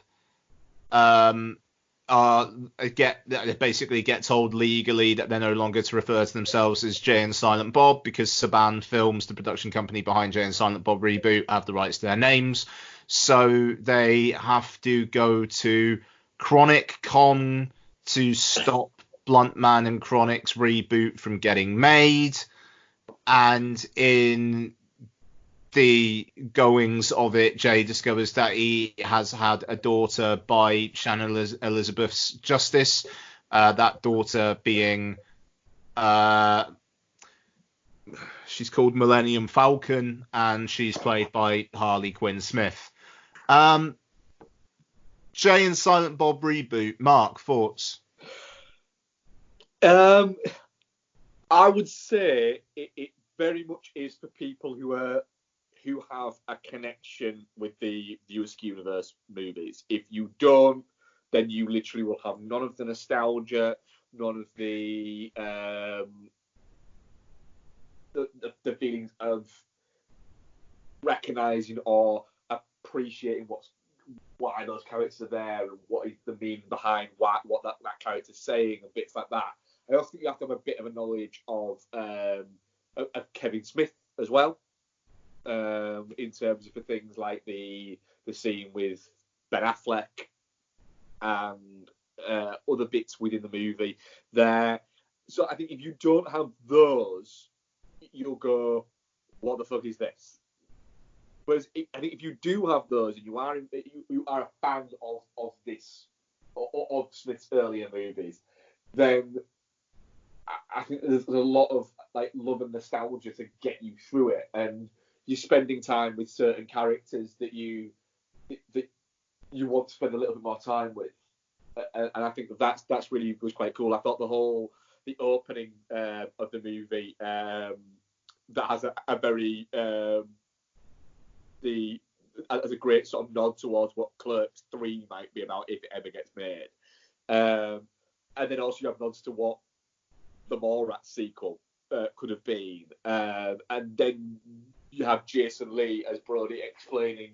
basically get told legally that they're no longer to refer to themselves as Jay and Silent Bob because Saban Films, the production company behind Jay and Silent Bob Reboot, have the rights to their names. So they have to go to Chronic Con to stop Bluntman and Chronic's reboot from getting made. And in the goings of it, Jay discovers that he has had a daughter by Shannon Elizabeth's Justice, that daughter being she's called Millennium Falcon, and she's played by Harley Quinn Smith. Jay and Silent Bob Reboot. Mark, thoughts? I would say it very much is for people who have a connection with the View Askew universe movies. If you don't, then you literally will have none of the nostalgia, none of the feelings of recognizing or appreciating why those characters are there and what is the meaning behind what that character's saying and bits like that. I also think you have to have a bit of a knowledge of Kevin Smith as well. In terms of things like the scene with Ben Affleck and other bits within the movie there. So I think if you don't have those, you'll go, what the fuck is this? Whereas I think if you do have those and you are a fan of this of Smith's earlier movies, then I think there's a lot of like love and nostalgia to get you through it, and you're spending time with certain characters that you want to spend a little bit more time with, and I think that's really was quite cool. I thought the opening of the movie that has a very as a great sort of nod towards what Clerks 3 might be about if it ever gets made, and then also you have nods to what the Mallrats sequel could have been, and then you have Jason Lee as Brody explaining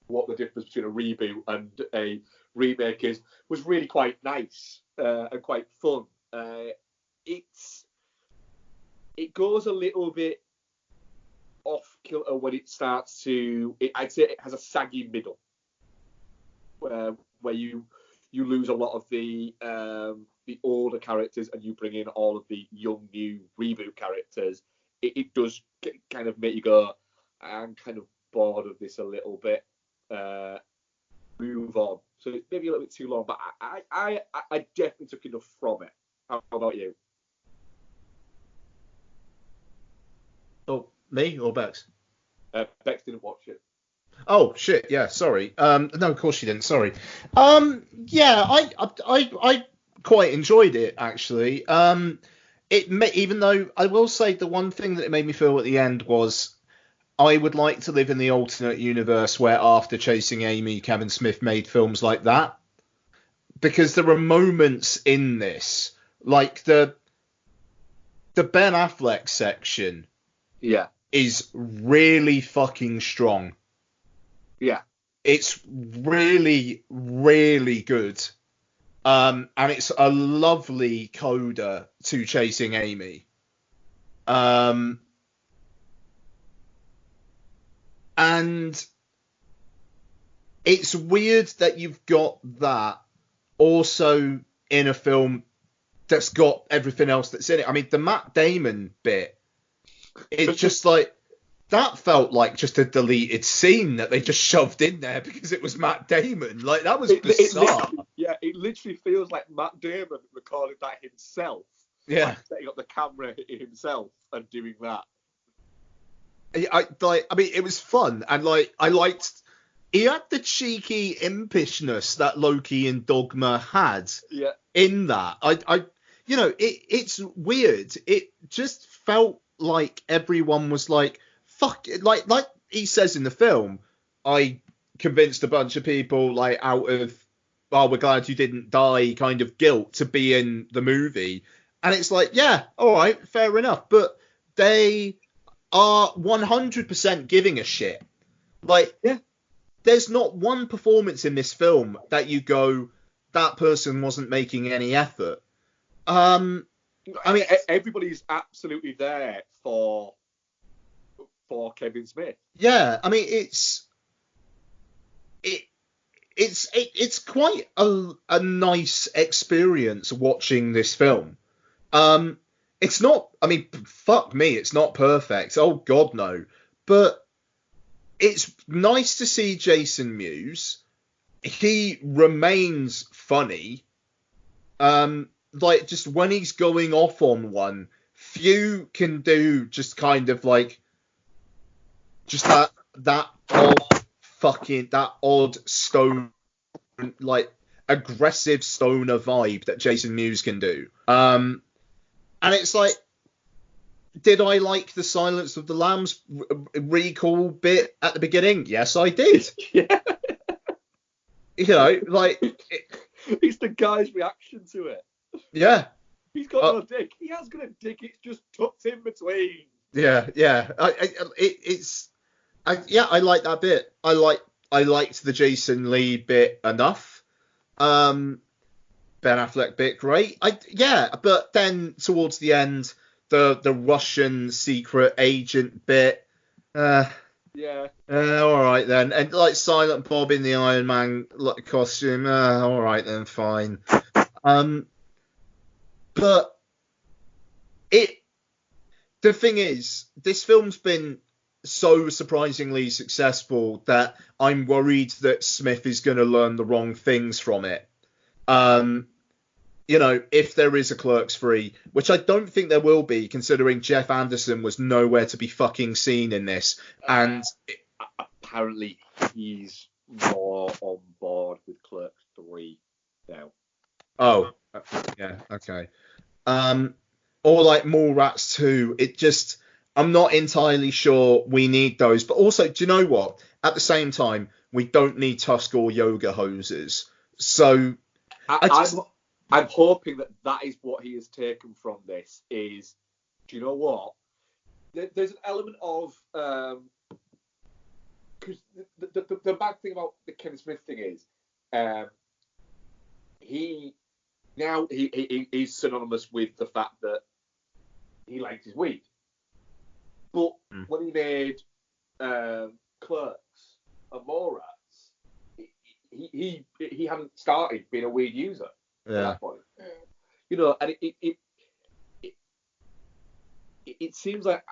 what the difference between a reboot and a remake is, was really quite nice and quite fun. It goes a little bit off kilter when it starts to. I'd say it has a saggy middle, where you lose a lot of the older characters and you bring in all of the young new reboot characters. It does kind of make you go, I'm kind of bored of this a little bit. Move on. So it's maybe a little bit too long, but I definitely took enough from it. How about you? Oh, me or Bex? Bex didn't watch it. Oh shit! Yeah, sorry. No, of course she didn't. Sorry. Yeah, I quite enjoyed it actually. Even though I will say the one thing that it made me feel at the end was I would like to live in the alternate universe where after Chasing Amy, Kevin Smith made films like that, because there are moments in this, like the Ben Affleck section, is really fucking strong. Yeah, it's really, really good. And it's a lovely coda to Chasing Amy. And it's weird that you've got that also in a film that's got everything else that's in it. I mean, the Matt Damon bit, it's just like, that felt like just a deleted scene that they just shoved in there because it was Matt Damon. Like, that was bizarre. It literally feels like Matt Damon recorded that himself Yeah. Like setting up the camera himself and doing that. I mean, it was fun, and like I liked. He had the cheeky impishness that Loki and Dogma had. Yeah. In that, it's weird. It just felt like everyone was like, fuck it. Like he says in the film, I convinced a bunch of people like out of, oh, we're glad you didn't die kind of guilt to be in the movie. And it's like, yeah, all right, fair enough. But they are 100% giving a shit. Like, yeah, there's not one performance in this film that you go, that person wasn't making any effort. I mean, everybody's absolutely there for Kevin Smith. Yeah, I mean, it's quite a nice experience watching this film. It's not, I mean, fuck me, it's not perfect. Oh God, no. But it's nice to see Jason Mewes. He remains funny. Like, just when he's going off on one, few can do just kind of like, just that odd stone, like aggressive stoner vibe that Jason Mewes can do. And it's like, did I like the Silence of the Lambs recall bit at the beginning? Yes, I did. Yeah. You know, like it's the guy's reaction to it. Yeah. He's got no dick. He has got a dick. It's just tucked in between. Yeah. I like that bit. I liked the Jason Lee bit enough. Ben Affleck bit, great. But then towards the end, the Russian secret agent bit. Yeah. All right then, and like Silent Bob in the Iron Man costume. All right then, fine. But the thing is, this film's been so surprisingly successful that I'm worried that Smith is going to learn the wrong things from it. You know, if there is a Clerks 3, which I don't think there will be, considering Jeff Anderson was nowhere to be fucking seen in this, and apparently he's more on board with Clerks 3 now. Oh, yeah, okay. Or like Mallrats 2, it just, I'm not entirely sure we need those. But also, do you know what? At the same time, we don't need Tusk or yoga hoses. So I'm hoping that is what he has taken from this is, do you know what? There's an element of, because the bad thing about the Kevin Smith thing is, he's synonymous with the fact that he likes his weed. But when he made Clerks and Mallrats, he hadn't started being a weed user at that point. You know, and it seems like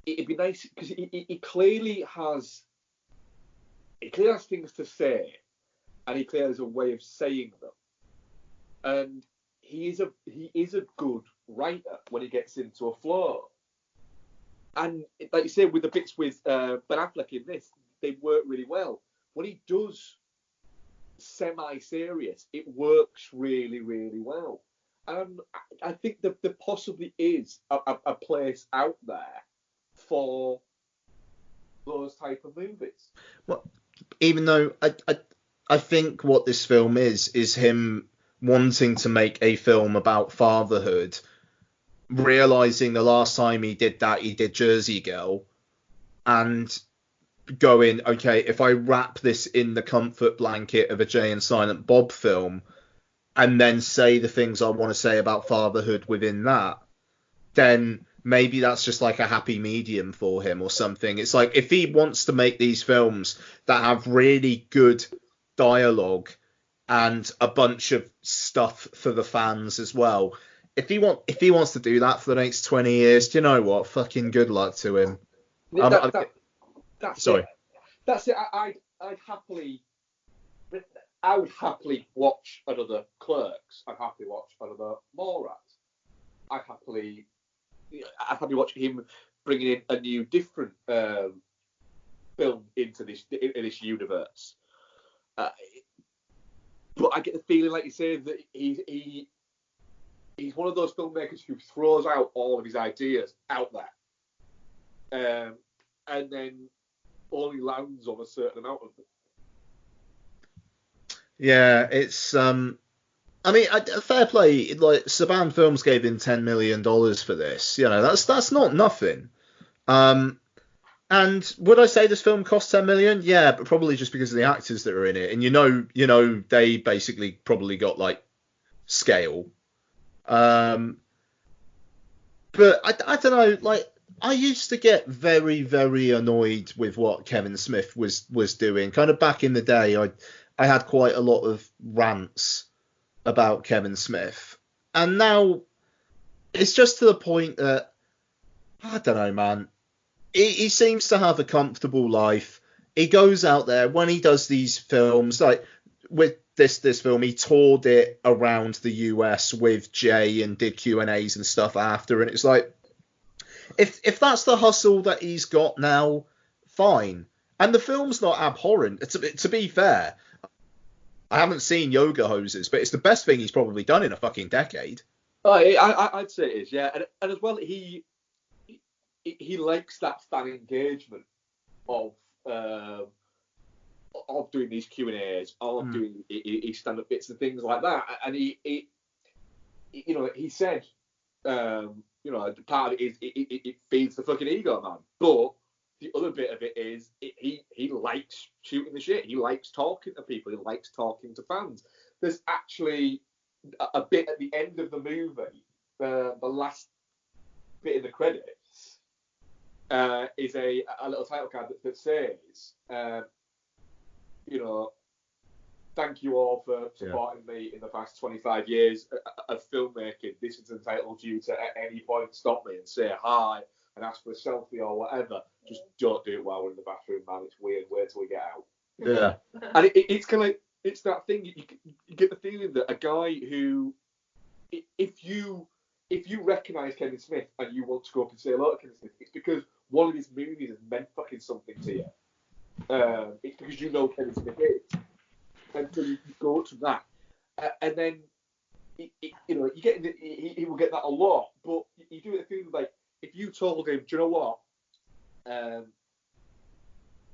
it'd be nice because he clearly has things to say, and he clearly has a way of saying them. And he is a good writer when he gets into a flow. And like you say, with the bits with Ben Affleck in this, they work really well. When he does semi-serious, it works really, really well. And I think that there possibly is a place out there for those type of movies. Well, even though I think what this film is him wanting to make a film about fatherhood, realizing the last time he did that, he did Jersey Girl, and going, okay, if I wrap this in the comfort blanket of a Jay and Silent Bob film, and then say the things I want to say about fatherhood within that, then maybe that's just like a happy medium for him or something. It's like, if he wants to make these films that have really good dialogue and a bunch of stuff for the fans as well, if he wants to do that for the next 20 years, do you know what? Fucking good luck to him. That's sorry. It. That's it. I would happily watch another Clerks. I'd happily watch another Mallrats. I'd happily watch him bringing in a new, different film into this universe. But I get the feeling, like you say, that he's one of those filmmakers who throws out all of his ideas out there, and then only lands on a certain amount of them. Yeah, it's I mean, fair play. Like Saban Films gave him $10 million for this. You know, that's not nothing. And would I say this film cost $10 million? Yeah, but probably just because of the actors that are in it, and you know, they basically probably got like scale. But I don't know. Like, I used to get very, very annoyed with what Kevin Smith was doing. Kind of back in the day, I had quite a lot of rants about Kevin Smith, and now it's just to the point that I don't know, man. He seems to have a comfortable life. He goes out there when he does these films, like with this film, he toured it around the US with Jay and did Q&As and stuff after, and it's like, if that's the hustle that he's got now, fine. And the film's not abhorrent. To be fair, I haven't seen Yoga Hoses, but it's the best thing he's probably done in a fucking decade. Oh, I'd say it is, yeah. And as well, he likes that fan engagement of doing these Q&As, of doing his stand-up bits and things like that. And he said, part of it is it feeds the fucking ego, man. But the other bit of it is he likes shooting the shit. He likes talking to people. He likes talking to fans. There's actually a bit at the end of the movie, the last bit in the credits, is a little title card that says, thank you all for supporting me in the past 25 years of filmmaking. This is entitled you to at any point stop me and say hi and ask for a selfie or whatever. Just don't do it while we're in the bathroom, man. It's weird. Wait till we get out. Yeah. And it's kind of like, it's that thing. You get the feeling that a guy who, if you recognise Kevin Smith and you want to go up and say hello to Kevin Smith, it's because one of his movies has meant fucking something to you. It's because you know Kevin Smith is. And so you go to that. And then, you get he will get that a lot. But you do it feeling like, if you told him, do you know what?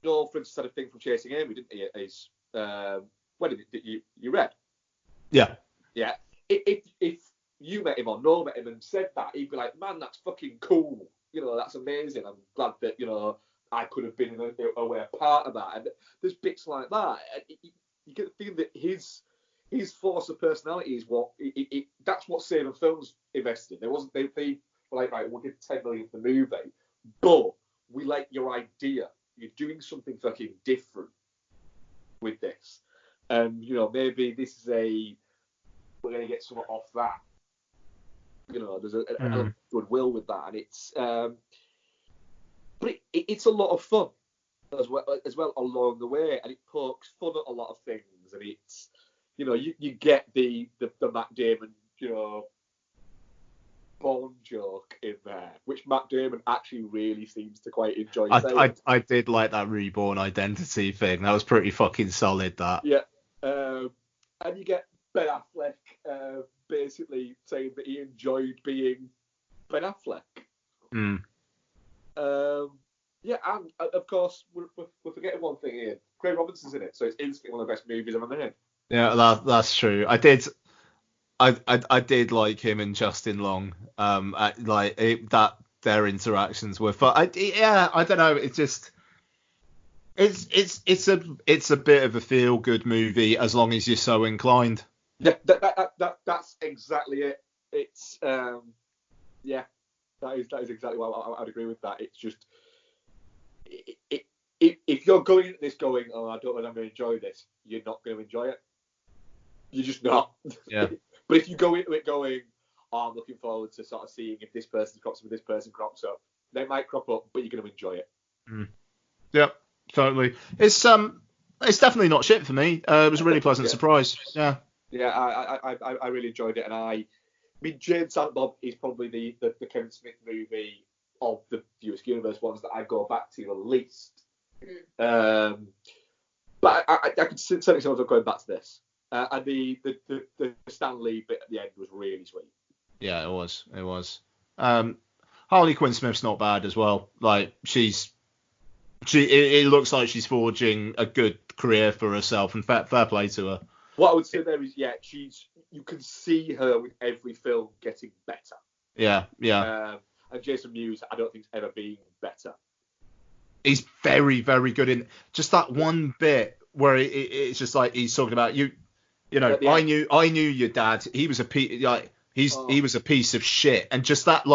Noel, for instance, had a thing from Chasing Amy, didn't he? His wedding that you read. Yeah. Yeah. If you met him or Noel met him and said that, he'd be like, man, that's fucking cool. That's amazing. I'm glad that, I could have been in a way a part of that. And there's bits like that. And you get the feeling that his force of personality is what that's what Saban Films invested in. They were like, right, we'll give $10 million for the movie, but we like your idea. You're doing something fucking different with this, and maybe this is we're going to get something off that. There's an element of goodwill with that, and it's but it's a lot of fun as well along the way, and it pokes fun at a lot of things, and it's you get the Matt Damon Bond joke in there, which Matt Damon actually really seems to quite enjoy saying. I did like that reborn identity thing. That was pretty fucking solid, that. Yeah. And you get Ben Affleck basically saying that he enjoyed being Ben Affleck. Yeah, and of course, we're forgetting one thing here. Craig Robinson's in it, so it's instantly one of the best movies I've ever made. Yeah, that's true. I did like him and Justin Long. Their interactions were fun. I don't know. It's just it's a bit of a feel good movie as long as you're so inclined. Yeah, that's exactly it. It's that is exactly what I'd agree with that. It's just if you're going into this going, oh, I don't know if I'm going to enjoy this, you're not going to enjoy it. You're just not. Yeah. But if you go into it going, oh, I'm looking forward to sort of seeing if this person crops up, if this person crops up, they might crop up, but you're going to enjoy it. Yep, totally. It's definitely not shit for me. It was a really pleasant surprise. Yeah. Yeah, I really enjoyed it, and mean, Jay Silent Bob is probably the Kevin Smith movie of the Fewest Universe ones that I go back to the least. But I could certainly see myself going back to this. And the Stan Lee bit at the end was really sweet. Yeah, it was. It was. Harley Quinn Smith's not bad as well. Like it looks like she's forging a good career for herself, and fair play to her. What I would say there is, you can see her with every film getting better. Yeah. And Jason Mewes, I don't think has ever been better. He's very, very good in just that one bit where it's just like he's talking about you know, I knew your dad. He was he was a piece of shit, and just that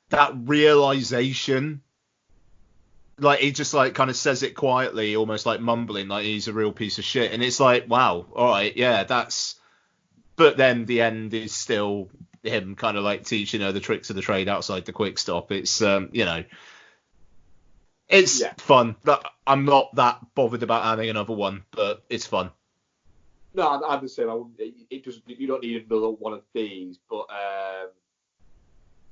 that realization, like he just like kind of says it quietly, almost like mumbling, like he's a real piece of shit, and it's like, wow, all right, yeah, that's. But then the end is still him kind of like teaching her the tricks of the trade outside the quick stop. It's it's fun. I'm not that bothered about having another one, but it's fun. No, I'm the same. It doesn't. You don't need another one of these, but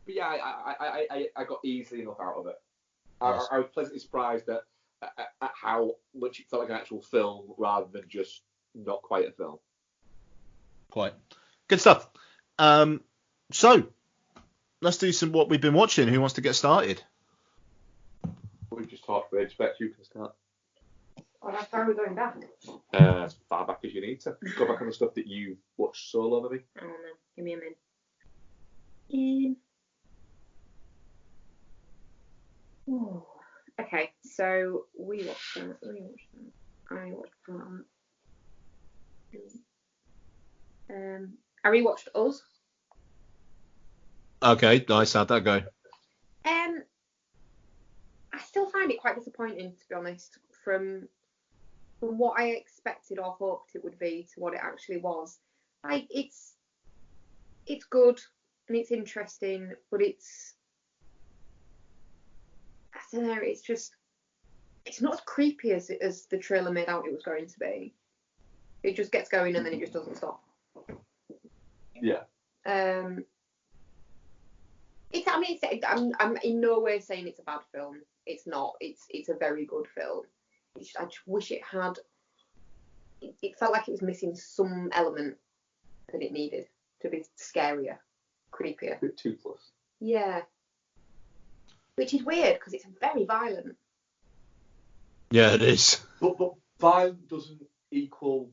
yeah, I got easily enough out of it. Yes. I was pleasantly surprised at how much it felt like an actual film rather than just not quite a film. Quite good stuff. So let's do some what we've been watching. Who wants to get started? We've just talked. We expect you can start. Oh, that's how we're going back. As far back as you need to. Go back on the stuff that you watched solo, maybe. I don't know. Give me a minute. Ooh. Okay, so we watched that. I watched that. I rewatched Us. Okay, nice. How'd that go? I still find it quite disappointing, to be honest, from what I expected or hoped it would be to what it actually was. Like, it's good and it's interesting, but I don't know, it's not as creepy as the trailer made out it was going to be. It just gets going and then it just doesn't stop. Yeah. I'm in no way saying it's a bad film. It's not. It's a very good film. I just wish it had. It felt like it was missing some element that it needed to be scarier, creepier. A bit toothless. Yeah. Which is weird because it's very violent. Yeah, it is. But violent doesn't equal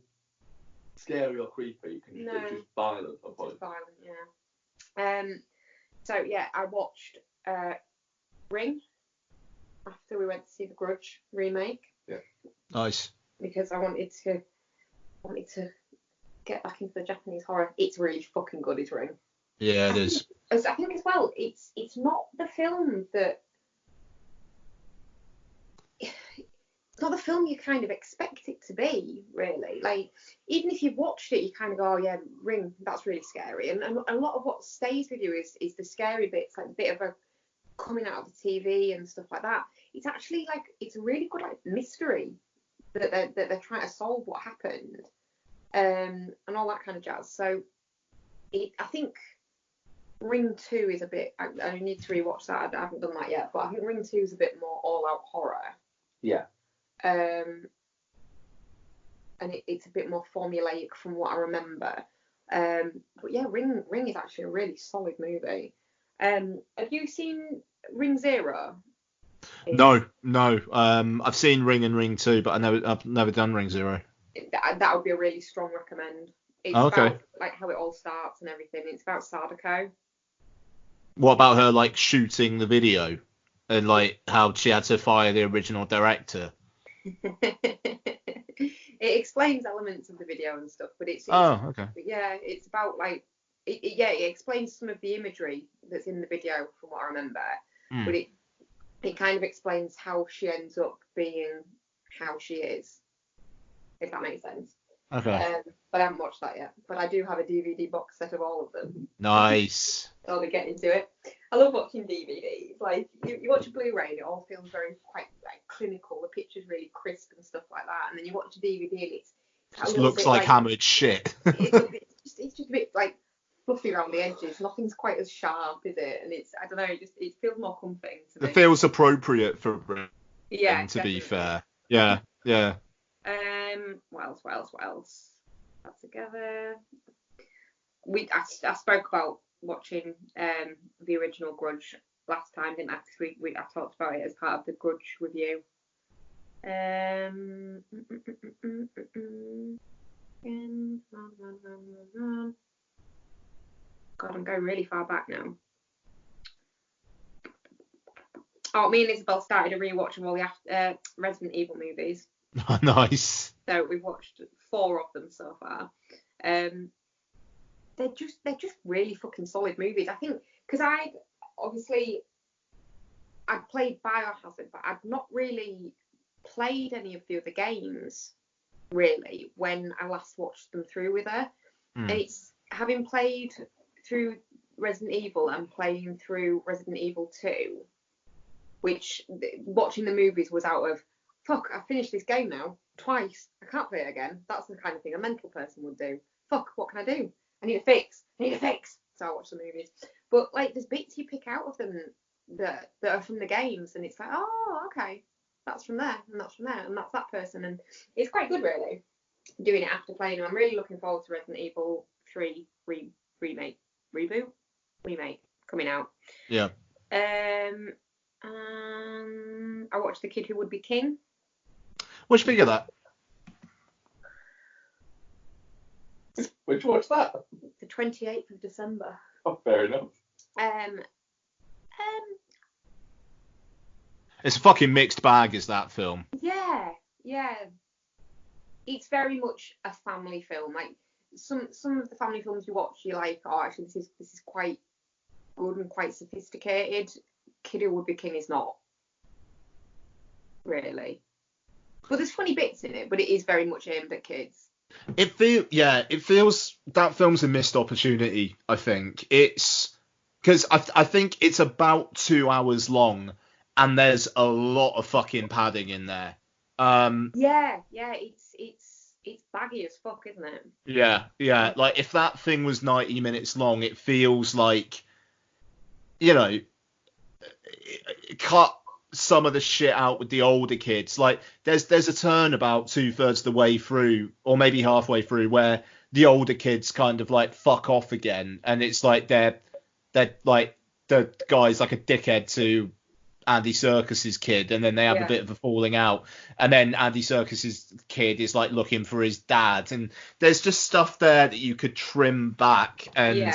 scary or creepy. It's just violent. It's just violent, yeah. So yeah, I watched Ring after we went to see the Grudge remake. Yeah. Nice. Because I wanted to get back into the Japanese horror. It's really fucking good, is Ring. Yeah, it is. I think as well, it's not the film that. It's not the film you kind of expect it to be, really. Like, even if you've watched it, you kind of go, oh yeah, Ring, that's really scary. And a lot of what stays with you is the scary bits, like a bit of a coming out of the TV and stuff like that. It's actually like, it's a really good like mystery that they're trying to solve what happened, and all that kind of jazz. So I think Ring 2 is a bit, I need to rewatch that. I haven't done that yet, but I think Ring 2 is a bit more all-out horror. Yeah. And it's a bit more formulaic from what I remember. But yeah, Ring is actually a really solid movie. Have you seen Ring Zero? No. I've seen Ring and Ring 2, but I've never done Ring Zero. That would be a really strong recommend. It's about like how it all starts and everything. It's about Sadako. What about her like shooting the video and like how she had to fire the original director? It explains elements of the video and stuff, but it's okay. Yeah, it's about like it explains some of the imagery that's in the video from what I remember, but it kind of explains how she ends up being how she is, if that makes sense. Okay. But I haven't watched that yet. But I do have a DVD box set of all of them. Nice. I'll be getting to it. I love watching DVDs. Like you watch a Blu-ray and it all feels very quite like clinical. The picture's really crisp and stuff like that. And then you watch a DVD and it just looks like hammered shit. it's just a bit like fluffy around the edges. Nothing's quite as sharp, is it? And it's, I don't know, it feels more comforting to me. It feels appropriate for Britain, Yeah, to be definitely. fair. Yeah, yeah. What else? That's together. I spoke about watching the original Grudge last time, didn't I? Because I talked about it as part of the Grudge review. God, I'm going really far back now. Oh, me and Isabel started a rewatch of all the Resident Evil movies. Nice. So we've watched 4 of them so far. They're just really fucking solid movies. I think because I'd played Biohazard, but I'd not really played any of the other games really when I last watched them through with her. And it's having played through Resident Evil and playing through Resident Evil 2, which watching the movies was out of, fuck, I finished this game now twice, I can't play it again. That's the kind of thing a mental person would do. Fuck, what can I do? I need a fix. So I watch the movies. But like, there's bits you pick out of them that are from the games, and it's like, oh, okay, that's from there, and that's from there, and that's that person, and it's quite good really doing it after playing them. I'm really looking forward to Resident Evil 3 reboot coming out. Yeah. I watched The Kid Who Would Be King. What'd you think of that? Which watch that? The 28th of December. Oh, fair enough. It's a fucking mixed bag, is that film? Yeah. It's very much a family film. Like some of the family films you watch, you're like, oh, actually, this is quite good and quite sophisticated. Kid Who Would Be King is not really. But there's funny bits in it, but it is very much aimed at kids. It feels that film's a missed opportunity. I think it's because I think it's about 2 hours long, and there's a lot of fucking padding in there. Yeah, it's baggy as fuck, isn't it? Yeah. Like if that thing was 90 minutes long, it feels like, you know, cut some of the shit out with the older kids. Like there's a turn about 2/3 of the way through, or maybe halfway through, where the older kids kind of like fuck off again, and it's like they're like the guy's like a dickhead to Andy Serkis's kid, and then they have a bit of a falling out, and then Andy Serkis's kid is like looking for his dad, and there's just stuff there that you could trim back and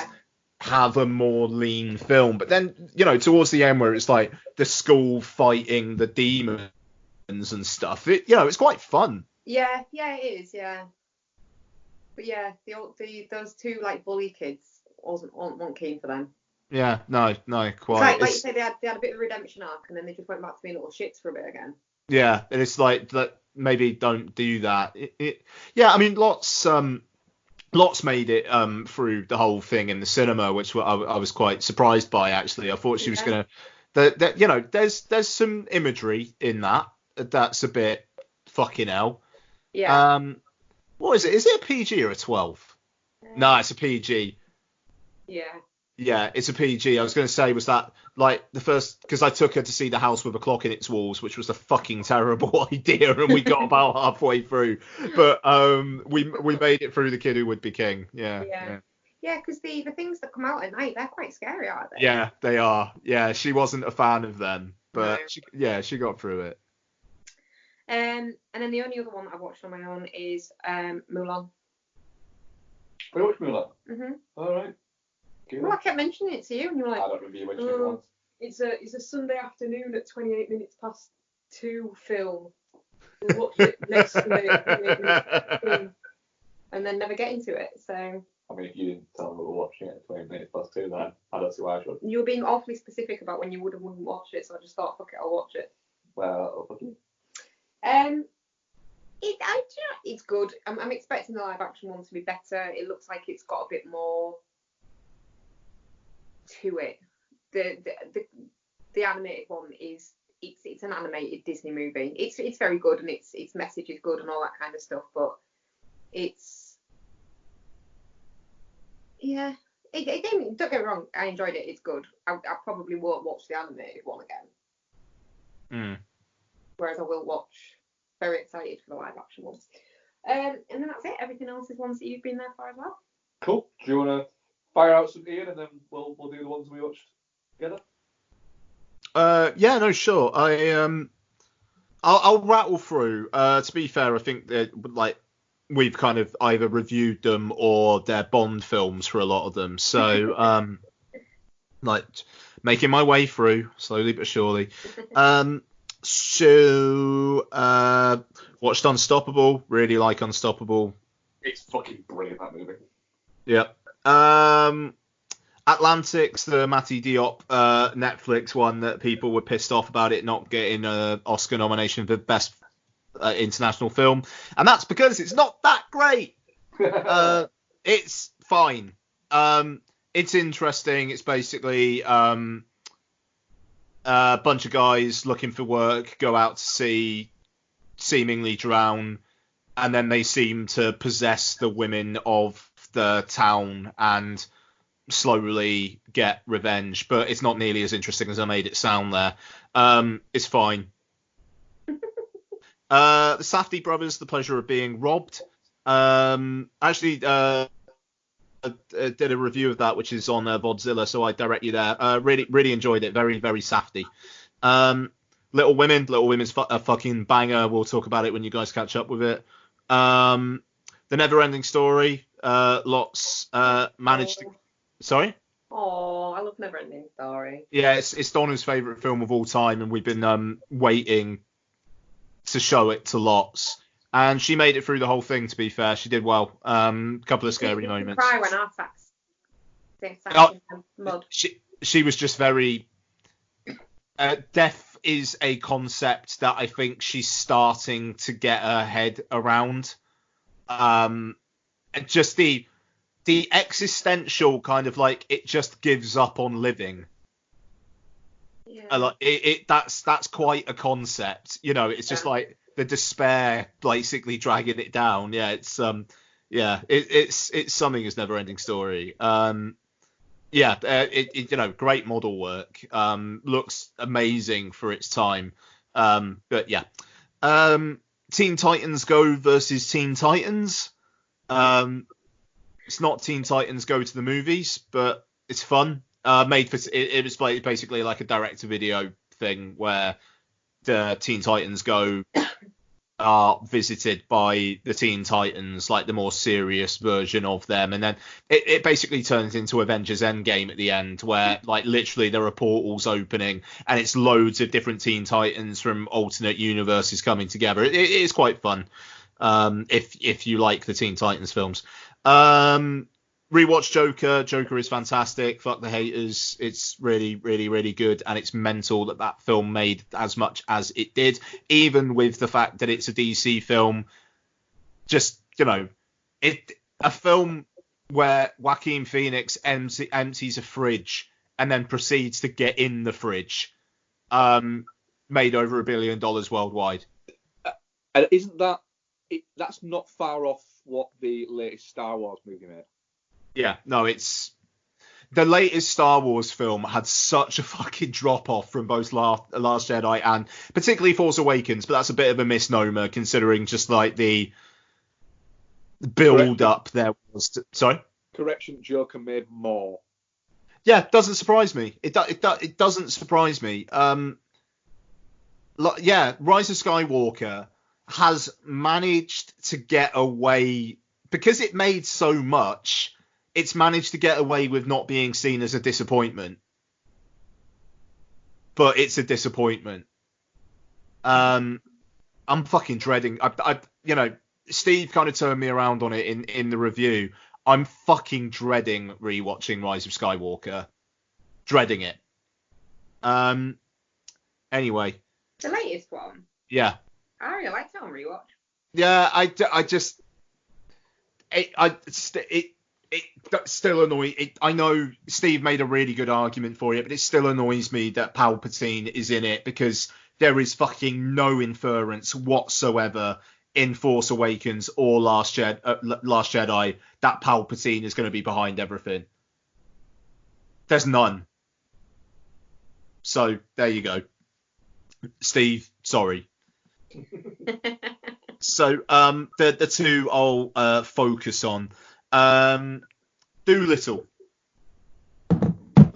have a more lean film. But then, you know, towards the end where it's like the school fighting the demons and stuff, it's quite fun. Yeah, it is, yeah. But yeah, those two like bully kids weren't keen for them. Yeah, no, quite. Like you say, they had a bit of a redemption arc, and then they just went back to being little shits for a bit again. Yeah, and it's like that. Maybe don't do that. I mean, lots made it through the whole thing in the cinema, which I was quite surprised by actually. I thought she was gonna. There's some imagery in that's a bit fucking hell. Yeah. What is it? Is it a PG or a 12? No, it's a PG. Yeah. Yeah, it's a PG. I was going to say, was that like the first, because I took her to see The House with a Clock in Its Walls, which was a fucking terrible idea, and we got about halfway through. But we made it through The Kid Who Would Be King. Yeah, because the things that come out at night, they're quite scary, aren't they? Yeah, they are. Yeah, she wasn't a fan of them, but she got through it. And then the only other one that I've watched on my own is Mulan. You watched Mulan? Mhm. All right. Well, I kept mentioning it to you, and you were like, I don't remember you mentioning it once. It's a Sunday afternoon at 28 minutes past 2 film. We'll watch it next Sunday at 28 minutes past 2, and then never get into it. So. I mean, if you didn't tell me we were watching it at 20 minutes past 2, then I don't see why I should. You were being awfully specific about when you wouldn't watch it, so I just thought, fuck it, I'll watch it. Well, fuck you. It's good. I'm expecting the live action one to be better. It looks like it's got a bit more to it. The animated one is it's an animated Disney movie. It's very good, and its message is good and all that kind of stuff, but it's Don't get me wrong, I enjoyed it. It's good. I probably won't watch the animated one again. Whereas I will watch. Very excited for the live action ones. And then that's it. Everything else is ones that you've been there for as well. Cool. Do you want to fire out some, Ian, and then we'll do the ones we watched together? Yeah, no, sure. I'll rattle through. To be fair, I think that we've kind of either reviewed them or they're Bond films for a lot of them. So making my way through slowly but surely. So watched Unstoppable. Really like Unstoppable. It's fucking brilliant, that movie. Yeah. Atlantics, the Matty Diop Netflix one that people were pissed off about it not getting an Oscar nomination for Best International Film. And that's because it's not that great. It's fine. It's interesting. It's basically a bunch of guys looking for work go out to sea, seemingly drown, and then they seem to possess the women of the town and slowly get revenge, but it's not nearly as interesting as I made it sound there. It's fine. The Safdie Brothers, The Pleasure of Being Robbed. Actually, did a review of that, which is on Vodzilla, so I direct you there. Really enjoyed it. Very, very Safdie. Little Women's a fucking banger. We'll talk about it when you guys catch up with it. The Never-Ending Story. Lots managed to... Sorry? Oh, I love Never-Ending Story. Yeah, it's Donna's favourite film of all time, and we've been waiting to show it to lots. And she made it through the whole thing, to be fair. She did well. Couple of scary moments. Cry when our facts. Mud. She was just very... death is a concept that I think she's starting to get her head around. Just the existential kind of it just gives up on living. Yeah. That's quite a concept. It's just the despair basically dragging it down. Yeah, it's something as Never-Ending Story. Great model work. Looks amazing for its time. But yeah. Teen Titans Go versus Teen Titans. It's not Teen Titans Go to the movies, but it's fun. It was basically like a direct-to-video thing where the Teen Titans Go are visited by the Teen Titans, like the more serious version of them, and then it basically turns into Avengers Endgame at the end, where literally there are portals opening and it's loads of different Teen Titans from alternate universes coming together. It is quite fun if you like the Teen Titans films. Rewatch Joker. Joker is fantastic. Fuck the haters. It's really, really, really good. And it's mental that film made as much as it did, even with the fact that it's a DC film. Just, a film where Joaquin Phoenix empties a fridge and then proceeds to get in the fridge. Made over $1 billion worldwide. And isn't that's not far off what the latest Star Wars movie made? Yeah, no, it's the latest Star Wars film had such a fucking drop off from both Last Jedi and particularly Force Awakens, but that's a bit of a misnomer considering just the build up there was. Sorry. Correction, Joker made more. Yeah, doesn't surprise me. It doesn't surprise me. Rise of Skywalker has managed to get away because it made so much. It's managed to get away with not being seen as a disappointment, but it's a disappointment. I'm fucking dreading. Steve kind of turned me around on it in the review. I'm fucking dreading rewatching Rise of Skywalker. Dreading it. Anyway. The latest one? Yeah. I really liked it on rewatch. Yeah, it still annoys. I know Steve made a really good argument for it, but it still annoys me that Palpatine is in it because there is fucking no inference whatsoever in Force Awakens or Last Jedi that Palpatine is going to be behind everything. There's none. So there you go. Steve, sorry. So the two I'll focus on. Doolittle.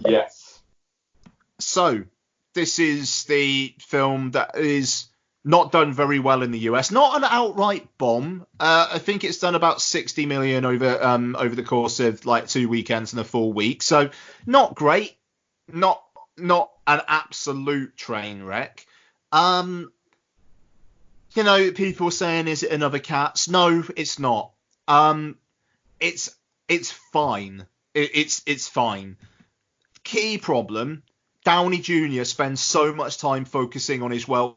Yes. So this is the film that is not done very well in the US. Not an outright bomb. I think it's done about 60 million over the course of like 2 weekends and a full week. So not great. Not an absolute train wreck. You know, people saying, is it another Cats? No, it's not. It's fine. It's fine. Key problem, Downey Jr. spends so much time focusing on his Welsh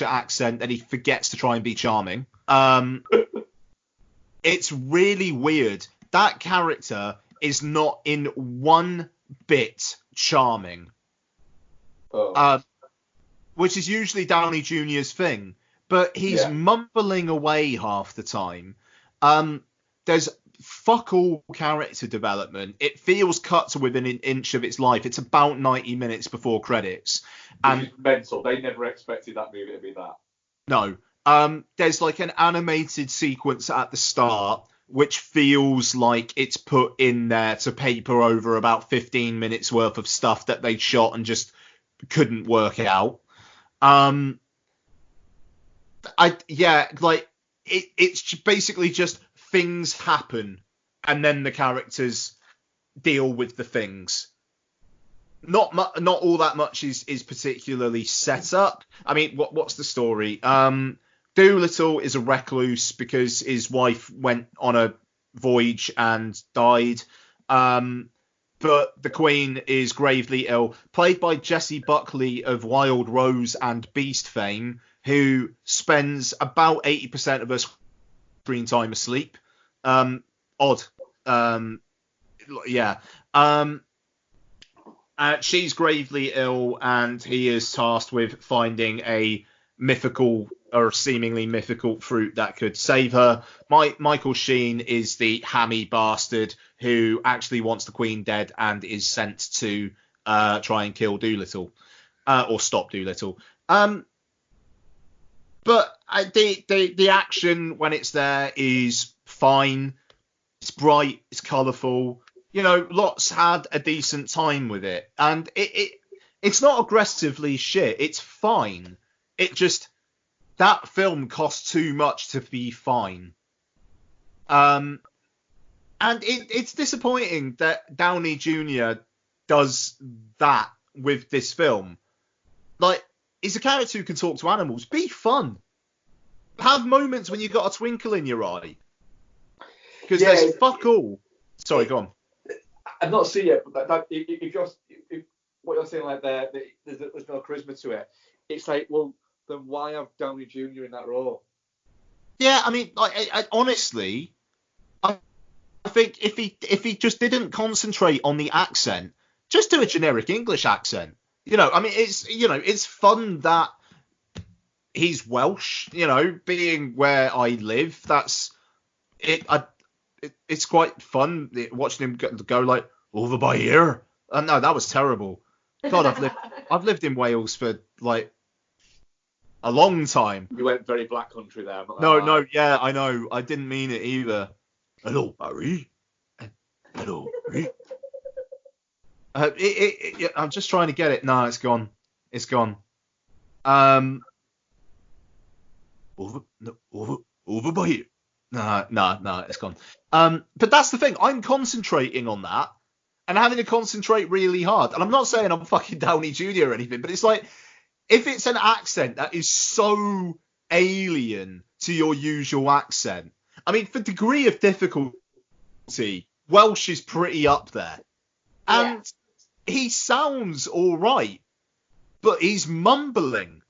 accent that he forgets to try and be charming. It's really weird. That character is not in one bit charming. Which is usually Downey Jr.'s thing. But he's mumbling away half the time. There's fuck all character development. It feels cut to within an inch of its life. It's about 90 minutes before credits. Which is mental. They never expected that movie to be that. No. There's like an animated sequence at the start which feels like it's put in there to paper over about 15 minutes worth of stuff that they shot and just couldn't work out. It's basically just things happen and then the characters deal with the things. Not all that much is particularly set up. I mean, what's the story? Doolittle is a recluse because his wife went on a voyage and died. But the Queen is gravely ill, played by Jessie Buckley of Wild Rose and Beast fame, who spends about 80% of her screen time asleep. Odd. She's gravely ill, and he is tasked with finding a mythical or seemingly mythical fruit that could save her. Michael Sheen is the hammy bastard who actually wants the Queen dead and is sent to try and kill Doolittle or stop Doolittle. But the action when it's there is fine. It's bright. It's colourful. You know, lots had a decent time with it, and it's not aggressively shit. It's fine. It just, that film costs too much to be fine. And it's disappointing that Downey Jr. does that with this film. Like, he's a character who can talk to animals. Be fun. Have moments when you've got a twinkle in your eye. Because there's fuck all. Sorry, go on. I'm not seeing it, but if what you're saying like there's no charisma to it. It's like, well, then why have Downey Jr. in that role? Yeah, I mean, I honestly, I think if he just didn't concentrate on the accent, just do a generic English accent. You know, I mean, it's fun that he's Welsh. You know, being where I live, that's it. It's quite fun watching him go like over by here. No, that was terrible. God, I've lived in Wales for like a long time. You went very black country there. No, yeah, I know. I didn't mean it either. Hello, Barry. Hello, Barry. I'm just trying to get it. No, it's gone. It's gone. Over by here. No, it's gone. But that's the thing. I'm concentrating on that and having to concentrate really hard. And I'm not saying I'm fucking Downey Jr. or anything, but it's like, if it's an accent that is so alien to your usual accent, I mean, for degree of difficulty, Welsh is pretty up there. And he sounds all right, but he's mumbling.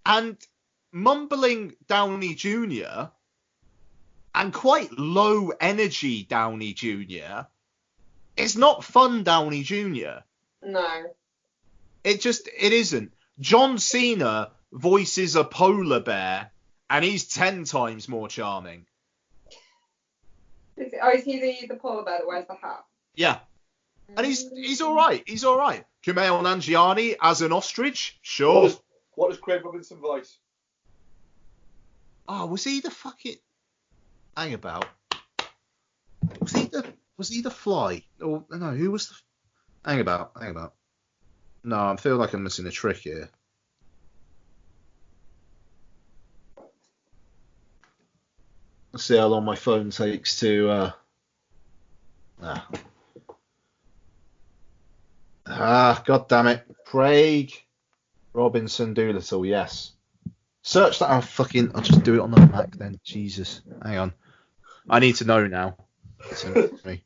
And mumbling Downey Jr. and quite low energy Downey Jr. is not fun Downey Jr. No. It isn't. John Cena voices a polar bear and he's 10 times more charming. Is he the polar bear that wears the hat? Yeah. And he's all right. He's all right. Kumail Nanjiani as an ostrich, sure. What does Craig Robinson voice? Oh, was he the fucking? Hang about. Was he the fly? Or no? Who was the? Hang about. No, I feel like I'm missing a trick here. Let's see how long my phone takes to. God damn it. Craig Robinson Doolittle, yes. Search that. I'll just do it on the Mac then. Jesus. Hang on. I need to know now. Me.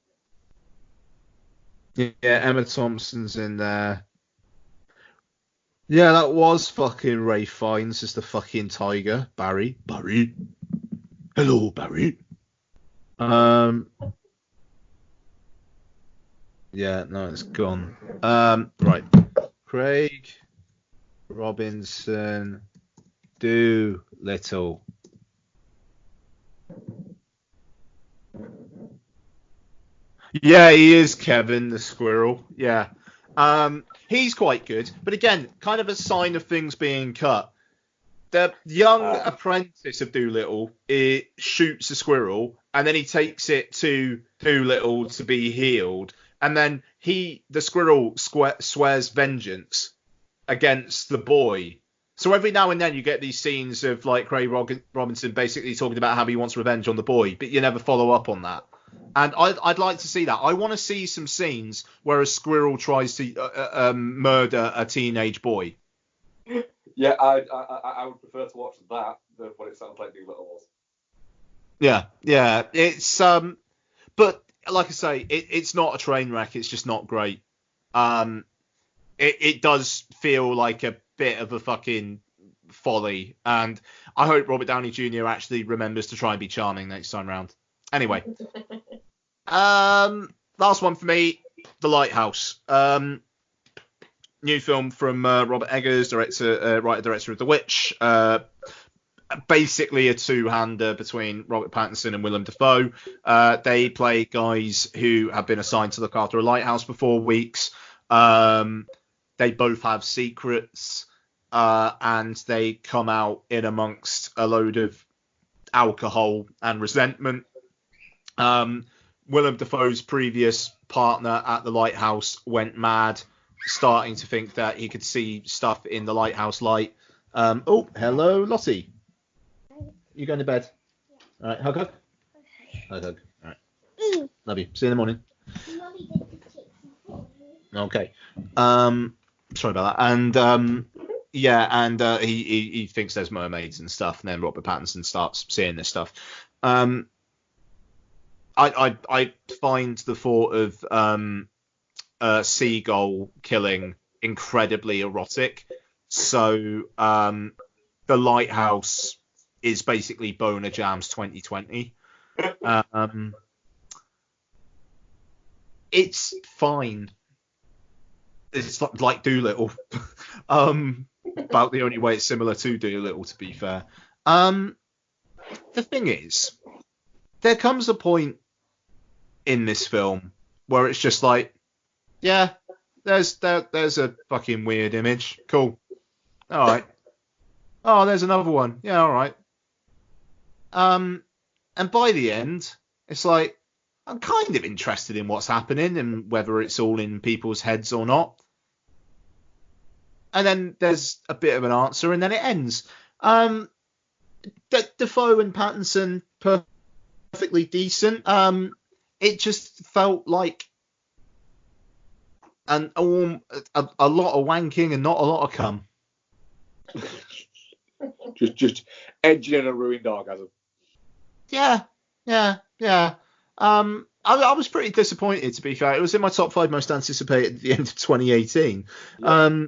Yeah, Emma Thompson's in there. Yeah, that was fucking Ray Fiennes as the fucking tiger. Barry. Hello, Barry. Yeah, no, it's gone. Right. Craig Robinson Doolittle. Yeah, he is Kevin the squirrel. Yeah. He's quite good. But again, kind of a sign of things being cut. The young apprentice of Doolittle shoots a squirrel, and then he takes it to Doolittle to be healed. And then the squirrel swears vengeance against the boy. So every now and then you get these scenes of like Craig Robinson basically talking about how he wants revenge on the boy, but you never follow up on that. And I'd like to see that. I want to see some scenes where a squirrel tries to murder a teenage boy. Yeah, I would prefer to watch that than what it sounds like Doolittle was. Yeah. It's but like I say, it's not a train wreck. It's just not great. It does feel like a bit of a fucking folly, and I hope Robert Downey Jr. actually remembers to try and be charming next time round. Anyway, last one for me, The Lighthouse. New film from Robert Eggers, writer-director of The Witch. Basically a two-hander between Robert Pattinson and Willem Dafoe. They play guys who have been assigned to look after a lighthouse for 4 weeks. They both have secrets, and they come out in amongst a load of alcohol and resentment. Willem Dafoe's previous partner at the lighthouse went mad, starting to think that he could see stuff in the lighthouse light. Oh, hello, Lottie. You going to bed? All right, hug. Hug. All right. Love you. See you in the morning. Okay. Sorry about that. And he thinks there's mermaids and stuff, and then Robert Pattinson starts seeing this stuff. I find the thought of seagull killing incredibly erotic. So The Lighthouse is basically Boner Jams 2020. It's fine. It's like Doolittle. About the only way it's similar to Doolittle, to be fair. The thing is, there comes a point in this film where it's just like, yeah, there's a fucking weird image. Cool. All right. Oh, there's another one. Yeah, all right. And by the end, it's like, I'm kind of interested in what's happening and whether it's all in people's heads or not. And then there's a bit of an answer, and then it ends. Defoe and Pattinson, perfectly decent. It just felt like a lot of wanking and not a lot of cum. just edging in a ruined orgasm. Yeah. I was pretty disappointed, to be fair. It was in my top 5 most anticipated at the end of 2018. Yeah.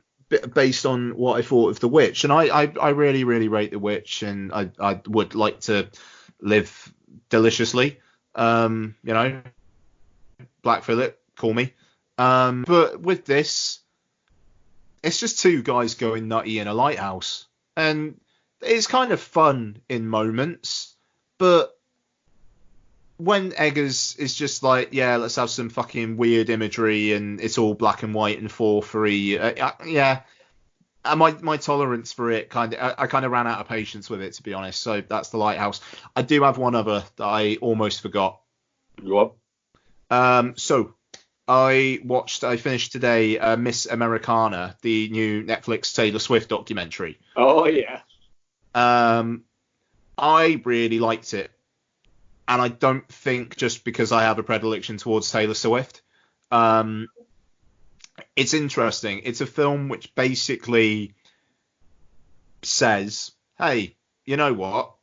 Based on what I thought of The Witch, and I really, really rate The Witch, and I would like to live deliciously. Black Phillip, call me. But with this, it's just two guys going nutty in a lighthouse, and it's kind of fun in moments, but when Eggers is just like, yeah, let's have some fucking weird imagery and it's all black and white and 4:3, yeah. And my tolerance for it I kind of ran out of patience with it, to be honest. So that's The Lighthouse. I do have one other that I almost forgot. Go on. So I finished today Miss Americana, the new Netflix Taylor Swift documentary. Oh yeah. I really liked it. And I don't think just because I have a predilection towards Taylor Swift. It's interesting. It's a film which basically says, hey, you know what?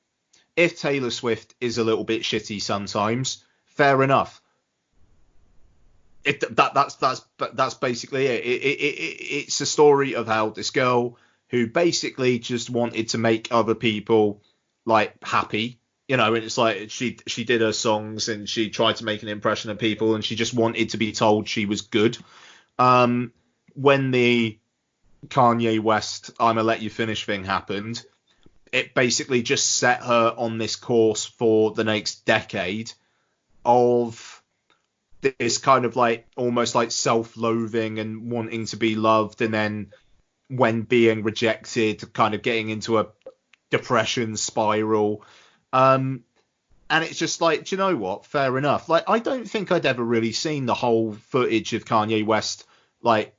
If Taylor Swift is a little bit shitty sometimes, fair enough. That's basically it. It's a story of how this girl who basically just wanted to make other people like happy. You know, and it's like she did her songs and she tried to make an impression of people and she just wanted to be told she was good. When the Kanye West "I'ma Let You Finish" thing happened, it basically just set her on this course for the next decade of this kind of like almost like self-loathing and wanting to be loved, and then when being rejected, kind of getting into a depression spiral. And it's just like, do you know what? Fair enough. Like, I don't think I'd ever really seen the whole footage of Kanye West, like,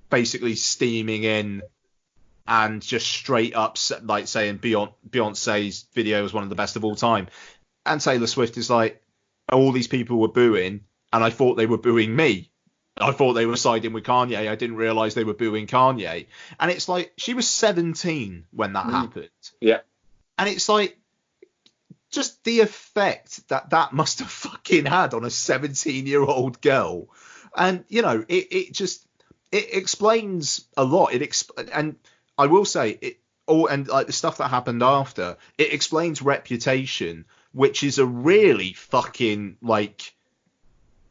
basically steaming in and just straight up, like, saying Beyonce's video is one of the best of all time. And Taylor Swift is like, all these people were booing, and I thought they were booing me. I thought they were siding with Kanye. I didn't realize they were booing Kanye. And it's like, she was 17 when that happened. Yeah. And it's like, just the effect that must have fucking had on a 17-year-old girl. And, you know, it explains a lot. And I will say, and like the stuff that happened after, it explains Reputation, which is a really fucking, like,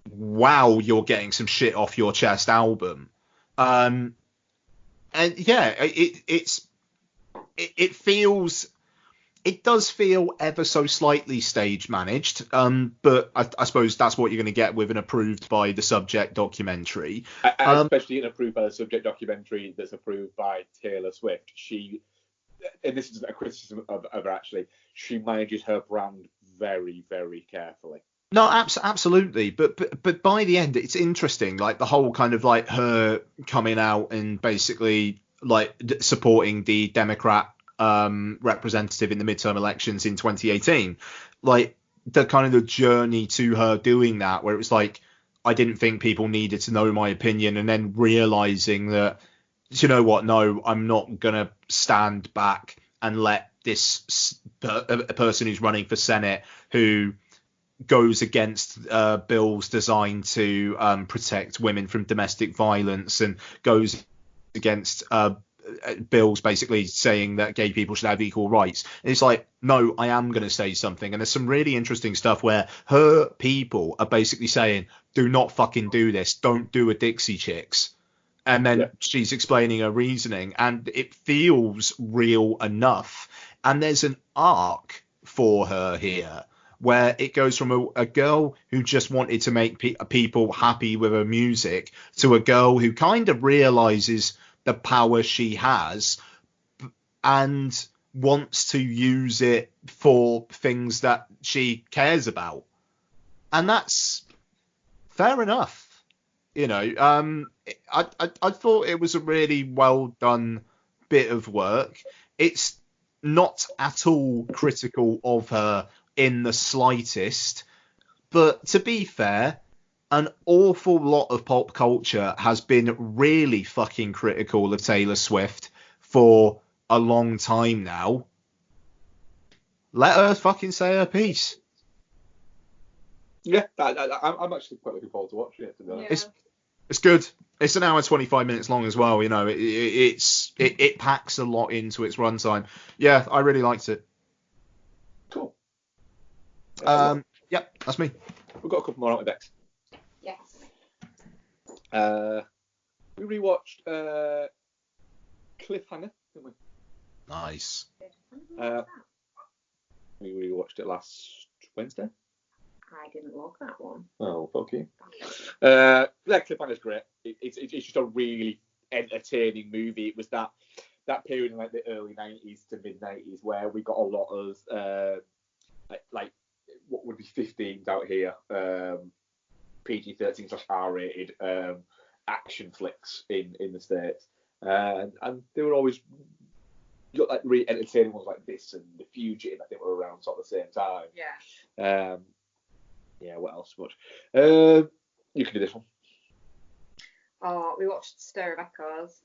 wow, you're getting some shit off your chest album. And yeah, it does feel ever so slightly stage managed, but I suppose that's what you're going to get with an approved by the Subject documentary. Especially an approved by the Subject documentary that's approved by Taylor Swift. And this is a criticism of her actually, she manages her brand very, very carefully. No, absolutely. But by the end, it's interesting, like the whole kind of like her coming out and basically like supporting the Democrat representative in the midterm elections in 2018, like the kind of the journey to her doing that, where it was like, I didn't think people needed to know my opinion, and then realizing that, you know what, no, I'm not gonna stand back and let this a person who's running for Senate who goes against bills designed to protect women from domestic violence and goes against bills basically saying that gay people should have equal rights. And it's like, no, I am going to say something. And there's some really interesting stuff where her people are basically saying, do not fucking do this. Don't do a Dixie Chicks. And then she's explaining her reasoning, and it feels real enough. And there's an arc for her here where it goes from a girl who just wanted to make people happy with her music to a girl who kind of realizes the power she has and wants to use it for things that she cares about. And that's fair enough. You know, I thought it was a really well done bit of work. It's not at all critical of her in the slightest, but to be fair, an awful lot of pop culture has been really fucking critical of Taylor Swift for a long time now. Let her fucking say her piece. Yeah, I'm actually quite looking forward to watching it, to be honest. It's good. It's an hour 25 minutes long as well. You know, it packs a lot into its runtime. Yeah, I really liked it. Cool. Yep, that's me. We've got a couple more, haven't we, Bex? Yes. We rewatched Cliffhanger, didn't we? Nice. We rewatched it last Wednesday. I didn't love that one. Oh, fuck you. That Cliffhanger's great. It's just a really entertaining movie. It was that period in like the early 90s to mid 90s where we got a lot of like what would be 15s out here, PG-13/R-rated action flicks in the States, and they were always like really entertaining ones like this and The Fugitive. I think were around sort of the same time. Yeah. Yeah. What else? Much. You can do this one. Oh, we watched Stir of Echoes.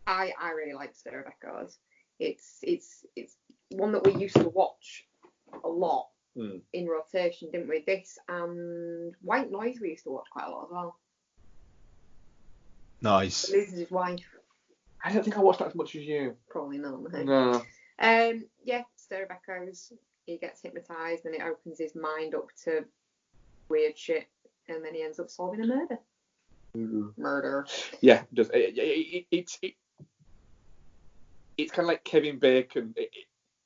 I really like Stir of Echoes. It's one that we used to watch a lot in rotation, didn't we? This and White Noise we used to watch quite a lot as well. Nice. He loses his wife. I don't think I watched that as much as you. Probably not. No. Yeah, Stir of Echoes. He gets hypnotised and it opens his mind up to weird shit, and then he ends up solving a murder. Murder. Yeah, just it's kind of like Kevin Bacon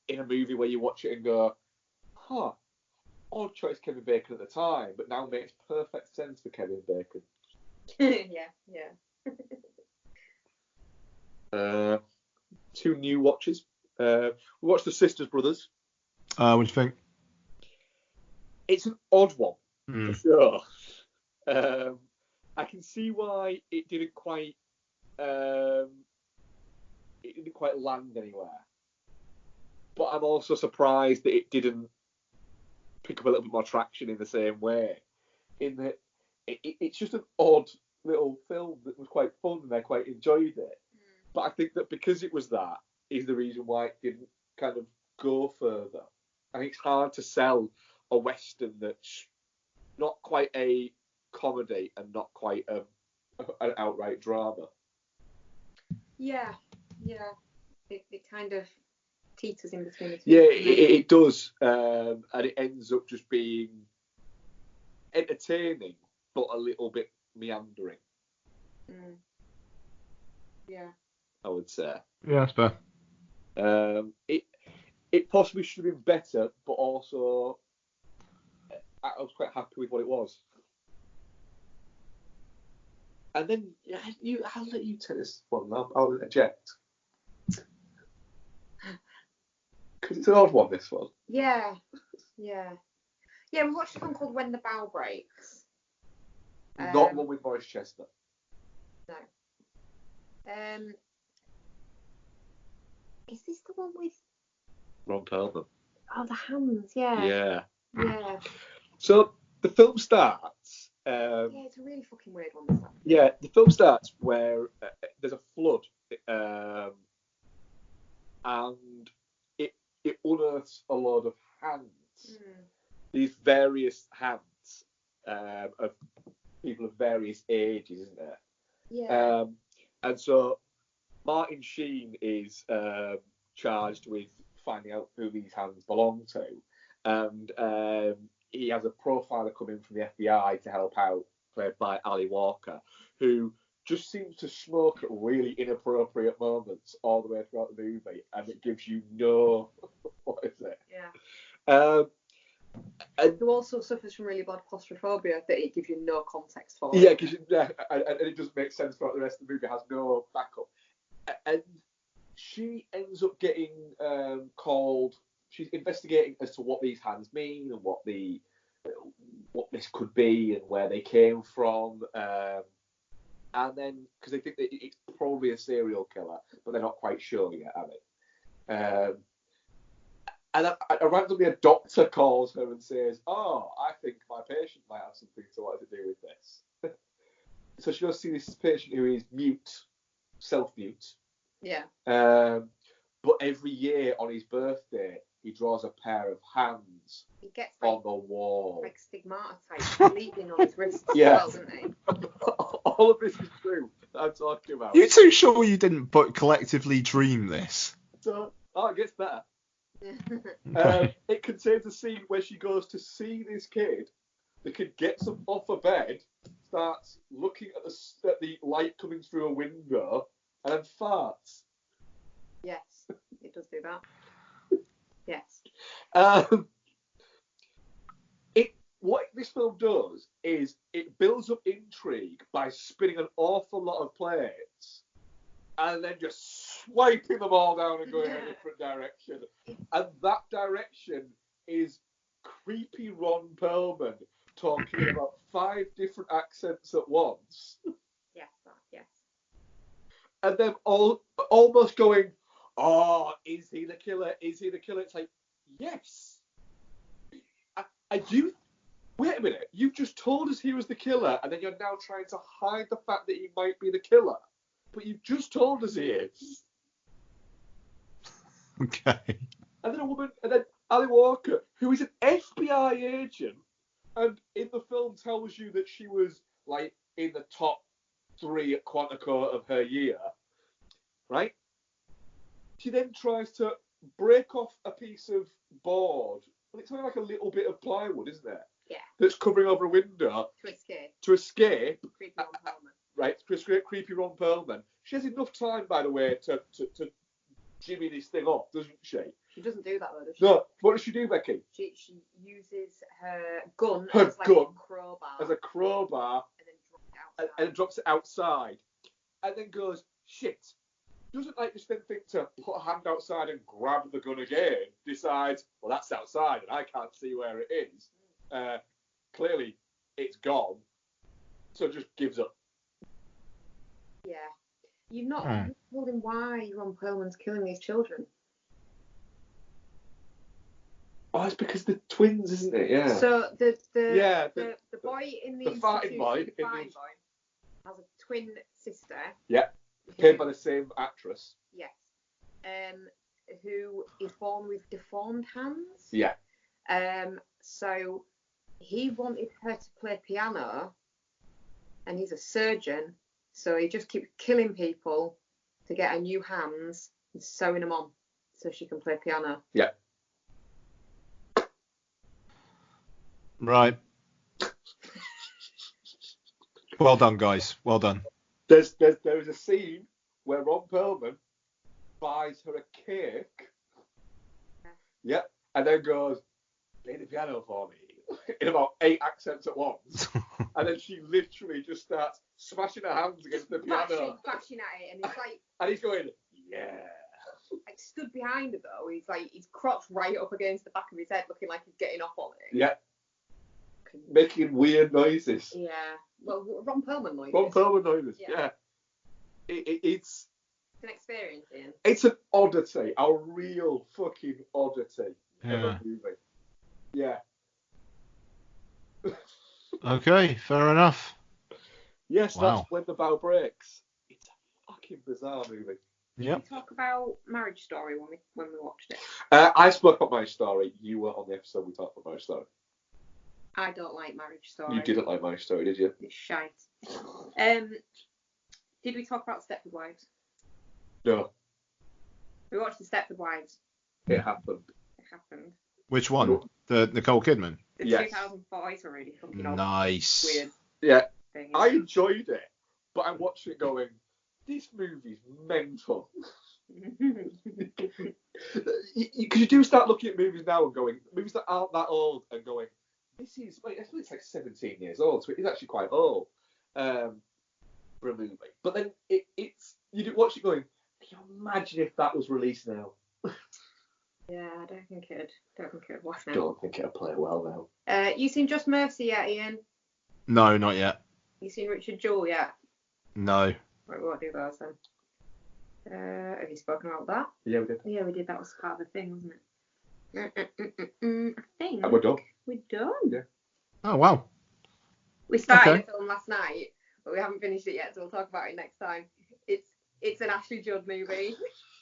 in a movie where you watch it and go, huh, odd choice Kevin Bacon at the time, but now makes perfect sense for Kevin Bacon. Yeah. 2 new watches. We watched The Sisters Brothers. What do you think? It's an odd one, for sure. I can see why it didn't quite land anywhere. But I'm also surprised that it didn't pick up a little bit more traction in the same way. In that it's just an odd little film that was quite fun and I quite enjoyed it. But I think that because it was that is the reason why it didn't kind of go further. I think it's hard to sell a Western that's not quite a comedy and not quite an outright drama. Yeah. It kind of teeters in between the two. Yeah, it does, and it ends up just being entertaining, but a little bit meandering. Yeah. I would say. Yeah, that's fair. It possibly should have been better, but also I was quite happy with what it was. And then I'll let you tell this one. I'll eject. Because it's an odd one, this one. Yeah. We watched a film called When the Bow Breaks. Not one with Boris Chestnut. No. Is this the one with Ron Perlman? the hands? Yeah. So the film starts. It's a really fucking weird one. This actually. Yeah, the film starts where there's a flood, and it unearths a lot of hands. These various hands of people of various ages, isn't there? Yeah. And so Martin Sheen is charged with finding out who these hands belong to, and he has a profiler come in from the FBI to help out, played by Ali Walker, who just seems to smoke at really inappropriate moments all the way throughout the movie, and it gives you no what is it? Yeah. And who also suffers from really bad claustrophobia that it gives you no context for. Yeah, and it doesn't make sense throughout the rest of the movie. It has no backup. And she ends up getting called. She's investigating as to what these hands mean and what this could be and where they came from. And then, because they think that it's probably a serial killer, but they're not quite sure yet, are they? And randomly a doctor calls her and says, "Oh, I think my patient might have something to do with this." So she goes to see this patient who is mute, self-mute. Yeah. But every year on his birthday, he draws a pair of hands on the wall. Like stigmatized, bleeding on his wrists as well, doesn't he? All of this is true that I'm talking about. You too sure you didn't but collectively dream this? So, it gets better. Okay. It contains a scene where she goes to see this kid. The kid gets up off a bed, starts looking at the light coming through a window, and then farts. Yes, it does do that. Yes. what this film does is it builds up intrigue by spinning an awful lot of plates and then just swiping them all down and going in a different direction. And that direction is creepy Ron Perlman talking about 5 different accents at once. Yes. And then almost going, oh, is he the killer? Is he the killer? It's like, yes. I do. Wait a minute. You've just told us he was the killer, and then you're now trying to hide the fact that he might be the killer. But you've just told us he is. Okay. And then Ali Walker, who is an FBI agent, and in the film tells you that she was like in the top 3 at Quantico of her year, right? She then tries to break off a piece of board. Well, it's only like a little bit of plywood, isn't it? Yeah. That's covering over a window. To escape. Creepy Ron Perlman. Right, to escape creepy Ron Perlman. She has enough time, by the way, to jimmy this thing up, doesn't she? She doesn't do that though, does she? No. What does she do, Becky? She uses her gun a crowbar. As a crowbar. And then drops it outside. And then goes, shit. Doesn't like this then think to put a hand outside and grab the gun again. Decides, well, that's outside and I can't see where it is. Clearly, it's gone. So just gives up. Yeah. You've not told him why Ron Perlman's killing these children. Oh, it's because the twins, isn't it? Yeah. So the boy in the farting boy has a twin sister. Yeah. Played by the same actress. Yes. Who is born with deformed hands. Yeah. So he wanted her to play piano, and he's a surgeon, so he just keeps killing people to get her new hands and sewing them on so she can play piano. Yeah. Right. Well done, guys. Well done. There is a scene where Ron Perlman buys her a cake. Yeah. And then goes, play the piano for me. In about 8 accents at once. And then she literally just starts smashing her hands against the piano. Bashing at it, and he's like... And he's going, yeah. Like, stood behind her, though. He's like, his crotch right up against the back of his head, looking like he's getting off on it. Yeah. Making weird noises. Yeah. Well, Ron Perlman noises. Ron Perlman noises, yeah. It's an experience, Ian. It's an oddity. A real fucking oddity of a movie. Yeah. Okay, fair enough. Yes, That's when the bow breaks. It's a fucking bizarre movie. Yeah. Did we talk about Marriage Story when we watched it? I spoke about Marriage Story. You were on the episode we talked about Marriage Story. I don't like Marriage Story. You didn't like Marriage Story, did you? It's shite. Did we talk about Stepford Wives? No. We watched the Stepford Wives. It happened. Which one? The Nicole Kidman? The 2004 is already fucking nice. Weird. Yeah. Thing. I enjoyed it, but I watched it going, this movie's mental. Because you do start looking at movies now and going, movies that aren't that old, and going, this is, I think it's like 17 years old, so it is actually quite old for a movie. But then it's you do watch it going, can you imagine if that was released now? Yeah, I don't think it'd watch now. I don't think it'd play well now. You seen Just Mercy yet, Ian? No, not yet. You seen Richard Jewell yet? No. Right, we won't do those then. Have you spoken about that? Yeah, we did. Yeah, we did. That was part of the thing, wasn't it? I think we're done. We're done. Yeah. Oh, wow. We started the film last night, but we haven't finished it yet, so we'll talk about it next time. It's an Ashley Judd movie.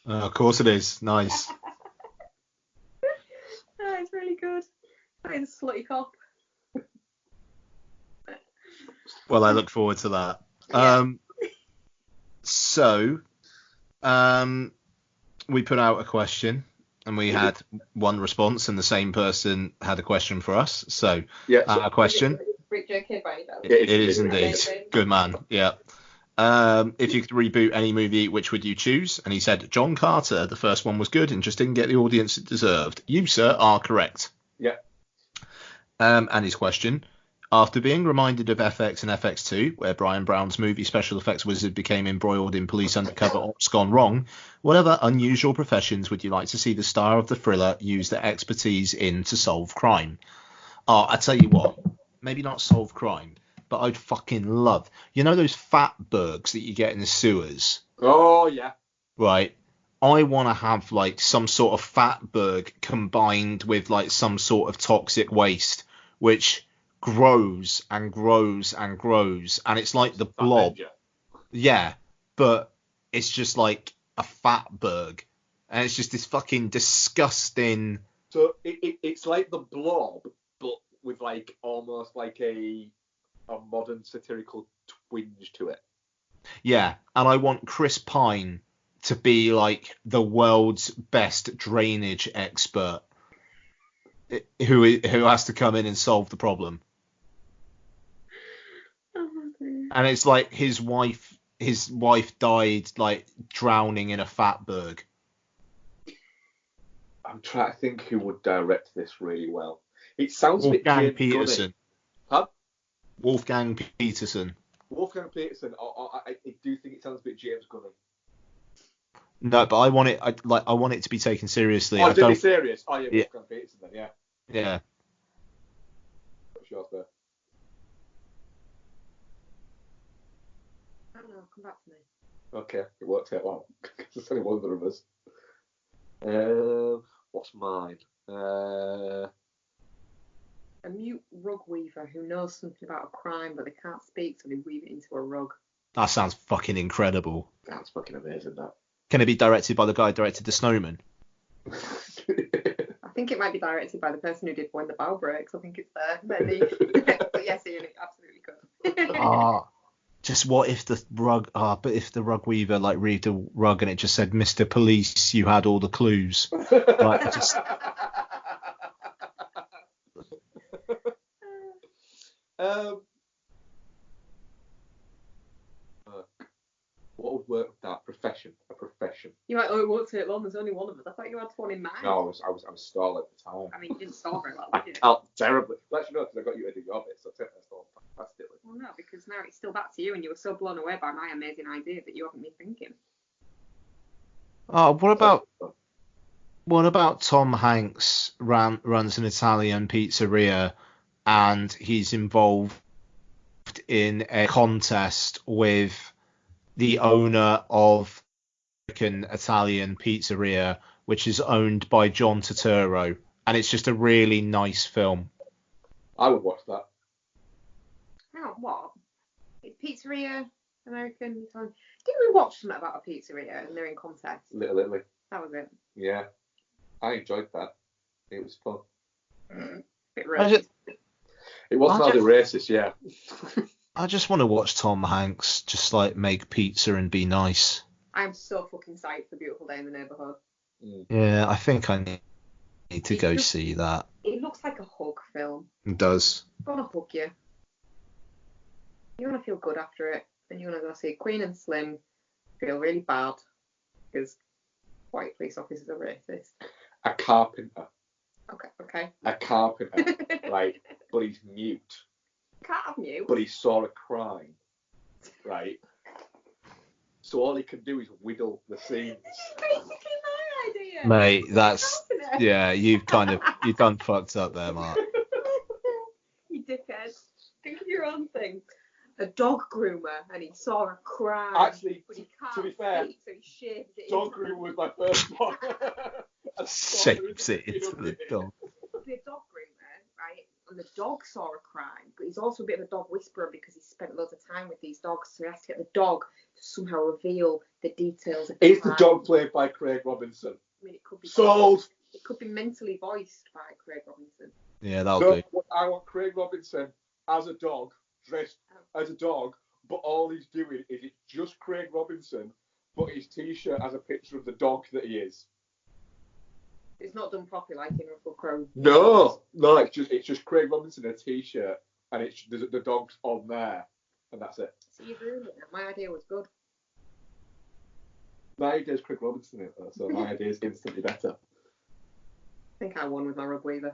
Of course it is. Nice. It's really good. It's a slutty cop. Well, I look forward to that. Yeah. So, we put out a question, and we had one response, and the same person had a question for us. So, a question. Rick J. Kidd, by any chance? It is indeed. Good man. Yeah. If you could reboot any movie, which would you choose? And he said John Carter. The first one was good and just didn't get the audience it deserved. You, sir, are correct. Yeah. And his question: after being reminded of FX and FX2, where Brian Brown's movie special effects wizard became embroiled in police undercover ops gone wrong, what other unusual professions would you like to see the star of the thriller use their expertise in to solve crime? Oh, I tell you what, maybe not solve crime, but I'd fucking love, you know those fatbergs that you get in the sewers? Oh, yeah. Right. I want to have like some sort of fatberg combined with like some sort of toxic waste, which grows and grows and grows, and it's like the blob. Yeah, but it's just like a fatberg, and it's just this fucking disgusting. So it's like the blob, but with like almost like a modern satirical twinge to it. Yeah, and I want Chris Pine to be like the world's best drainage expert, who has to come in and solve the problem. And it's like his wife died like drowning in a fatberg. I'm trying to think who would direct this really well. It sounds a bit Wolfgang James Peterson. Gunny. Huh? Wolfgang Peterson. Wolfgang Peterson. I do think it sounds a bit James Gunny. No, but I want it to be taken seriously. Oh, did be serious? Oh yeah, Wolfgang Peterson then, yeah. Yeah. What's yours there? I don't know, come back to me. Okay, it worked out well. There's only one of us. What's mine? A mute rug weaver who knows something about a crime but they can't speak, so they weave it into a rug. That sounds fucking incredible. That's fucking amazing, that. Can it be directed by the guy who directed The Snowman? I think it might be directed by the person who did When the Bow Breaks. I think it's there. Maybe. But yes, Ian, it absolutely could. Just what if the rug? But if the rug weaver like read the rug and it just said, "Mr. Police, you had all the clues." Like, just... What would work with that? A profession. You're like, oh, it won't take long. There's only one of us. I thought you had one in mind. No, I was stalling at the time. I mean, you didn't stall very well, I did you? felt terribly. Let you know because I got you to do your bit, so I take that stall fantastically. Well, no, because now it's still back to you, and you were so blown away by my amazing idea that you haven't been thinking. Oh, what about Tom Hanks runs an Italian pizzeria, and he's involved in a contest with the owner of an Italian pizzeria, which is owned by John Turturro, and it's just a really nice film. I would watch that. Hang on, what? It's pizzeria, American, Italian. Didn't we watch something about a pizzeria and they're in contest? Little Italy. That was it. Yeah, I enjoyed that. It was fun. Bit racist. It wasn't all the racist, yeah. I just want to watch Tom Hanks just like make pizza and be nice. I'm so fucking psyched for Beautiful Day in the Neighborhood. Yeah, I think I need to go see that. It looks like a hug film. It does. I want to hug you. You want to feel good after it. Then you want to go see Queen and Slim feel really bad because white police officers are racist. A carpenter. Okay. A carpenter, right? But he's mute. Can't have mute. But he saw a crime, right? So all he can do is whittle the scenes. Basically my idea. Mate, that's you've done fucked up there, Mark. You dickhead. Think of your own thing. A dog groomer, and he saw a crime. Actually, but he can't to be fair, speak, so he shaves it. Dog groomer was my first one. Shapes it into the dog. The dog groomer, right? And the dog saw a crime, but he's also a bit of a dog whisperer because he spent loads of time with these dogs, so he has to get the dog to somehow reveal the details of the Is crime. the dog played by Craig Robinson? I mean, it could be sold. It could be mentally voiced by Craig Robinson. Yeah, that'll do. I want Craig Robinson as a dog, dressed as a dog, but all he's doing is it's just Craig Robinson, but his t-shirt has a picture of the dog that he is. It's not done properly like in Russell Crowe. No, it's just Craig Robinson in a t-shirt, and the dog's on there, and that's it. So you've ruined it now. My idea was good. My idea is Craig Robinson in it, though, so my idea is instantly better. I think I won with my rug weaver.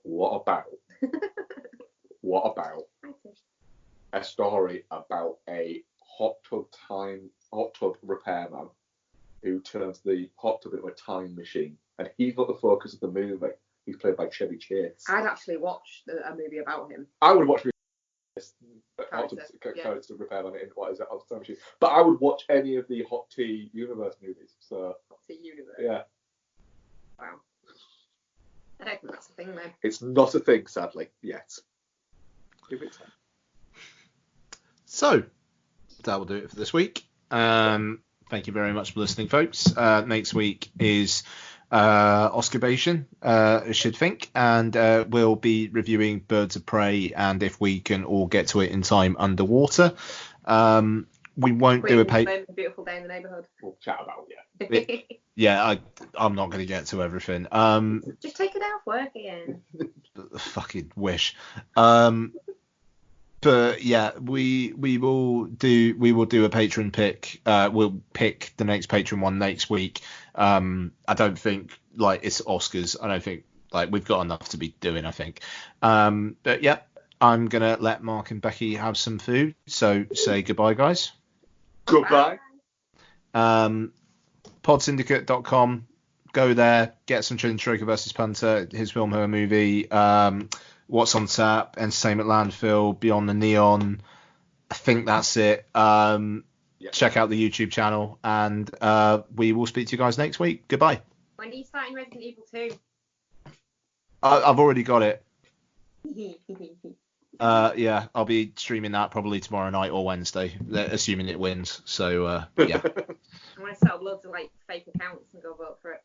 What about What about a story about a hot tub repairman who turns the hot tub into a time machine, and he's not the focus of the movie. He's played by Chevy Chase. I'd actually watch a movie about him. I would watch character repairman in what is it? Hot Time Machine. But I would watch any of the Hot Tea Universe movies. So Hot Tea Universe. Yeah. Wow. I don't think that's a thing though. It's not a thing, sadly, yet. Give it time. So that will do it for this week. Thank you very much for listening, folks. Next week is Oscarbation, I should think, and we'll be reviewing Birds of Prey, and if we can all get to it in time, Underwater. We won't do a Beautiful Day in the Neighborhood. We'll chat about it. Yeah, I'm not going to get to everything. Just take it off work again. Fucking wish. But yeah, we will do a patron pick. We'll pick the next patron one next week. I don't think it's Oscars. I don't think we've got enough to be doing. I think. But yeah, I'm gonna let Mark and Becky have some food. So say goodbye, guys. Goodbye. Podsyndicate.com. Go there, get some Chin Stroker versus Punter, his film, her movie. What's on tap? Entertainment Landfill, Beyond the Neon. I think that's it. Check out the YouTube channel, and we will speak to you guys next week. Goodbye. When are you starting Resident Evil 2? I've already got it. Yeah, I'll be streaming that probably tomorrow night or Wednesday, assuming it wins. So yeah. I'm gonna set up loads of fake accounts and go vote for it.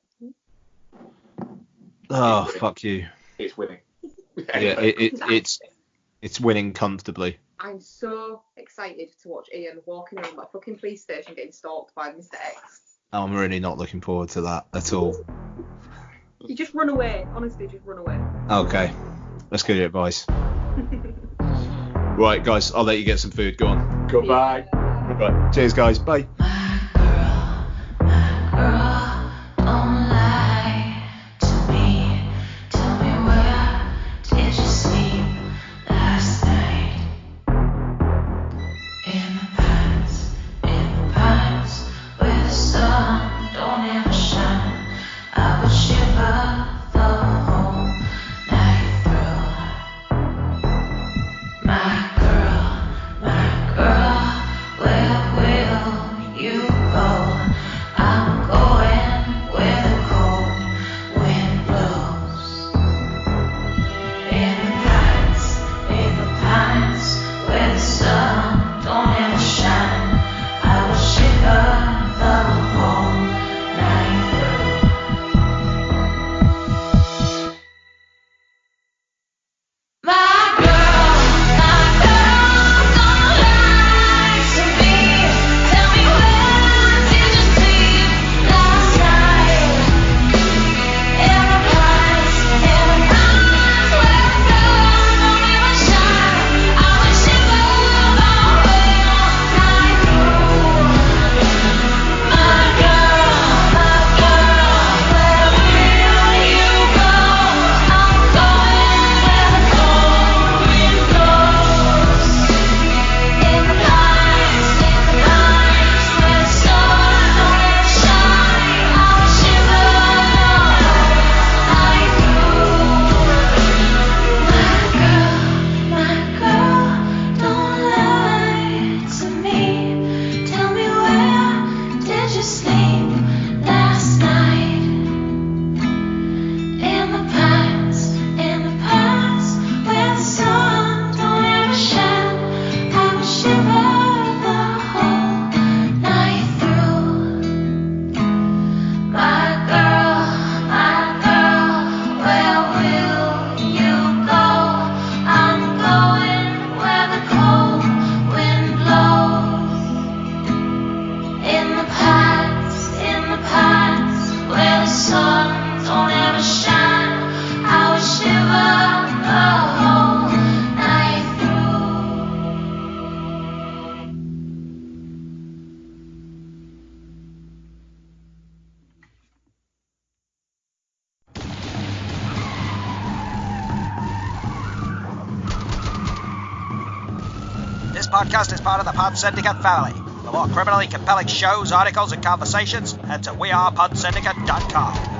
Oh, fuck you. It's winning. Yeah, it's winning comfortably. I'm so excited to watch Ian walking around that fucking police station getting stalked by Mr. X. I'm really not looking forward to that at all. You just run away. Honestly, just run away. Okay. That's good advice. Right, guys, I'll let you get some food. Go on. Goodbye. Right. Cheers, guys. Bye. podcast is part of the Pod Syndicate family. For more criminally compelling shows, articles, and conversations, head to wearepodsyndicate.com.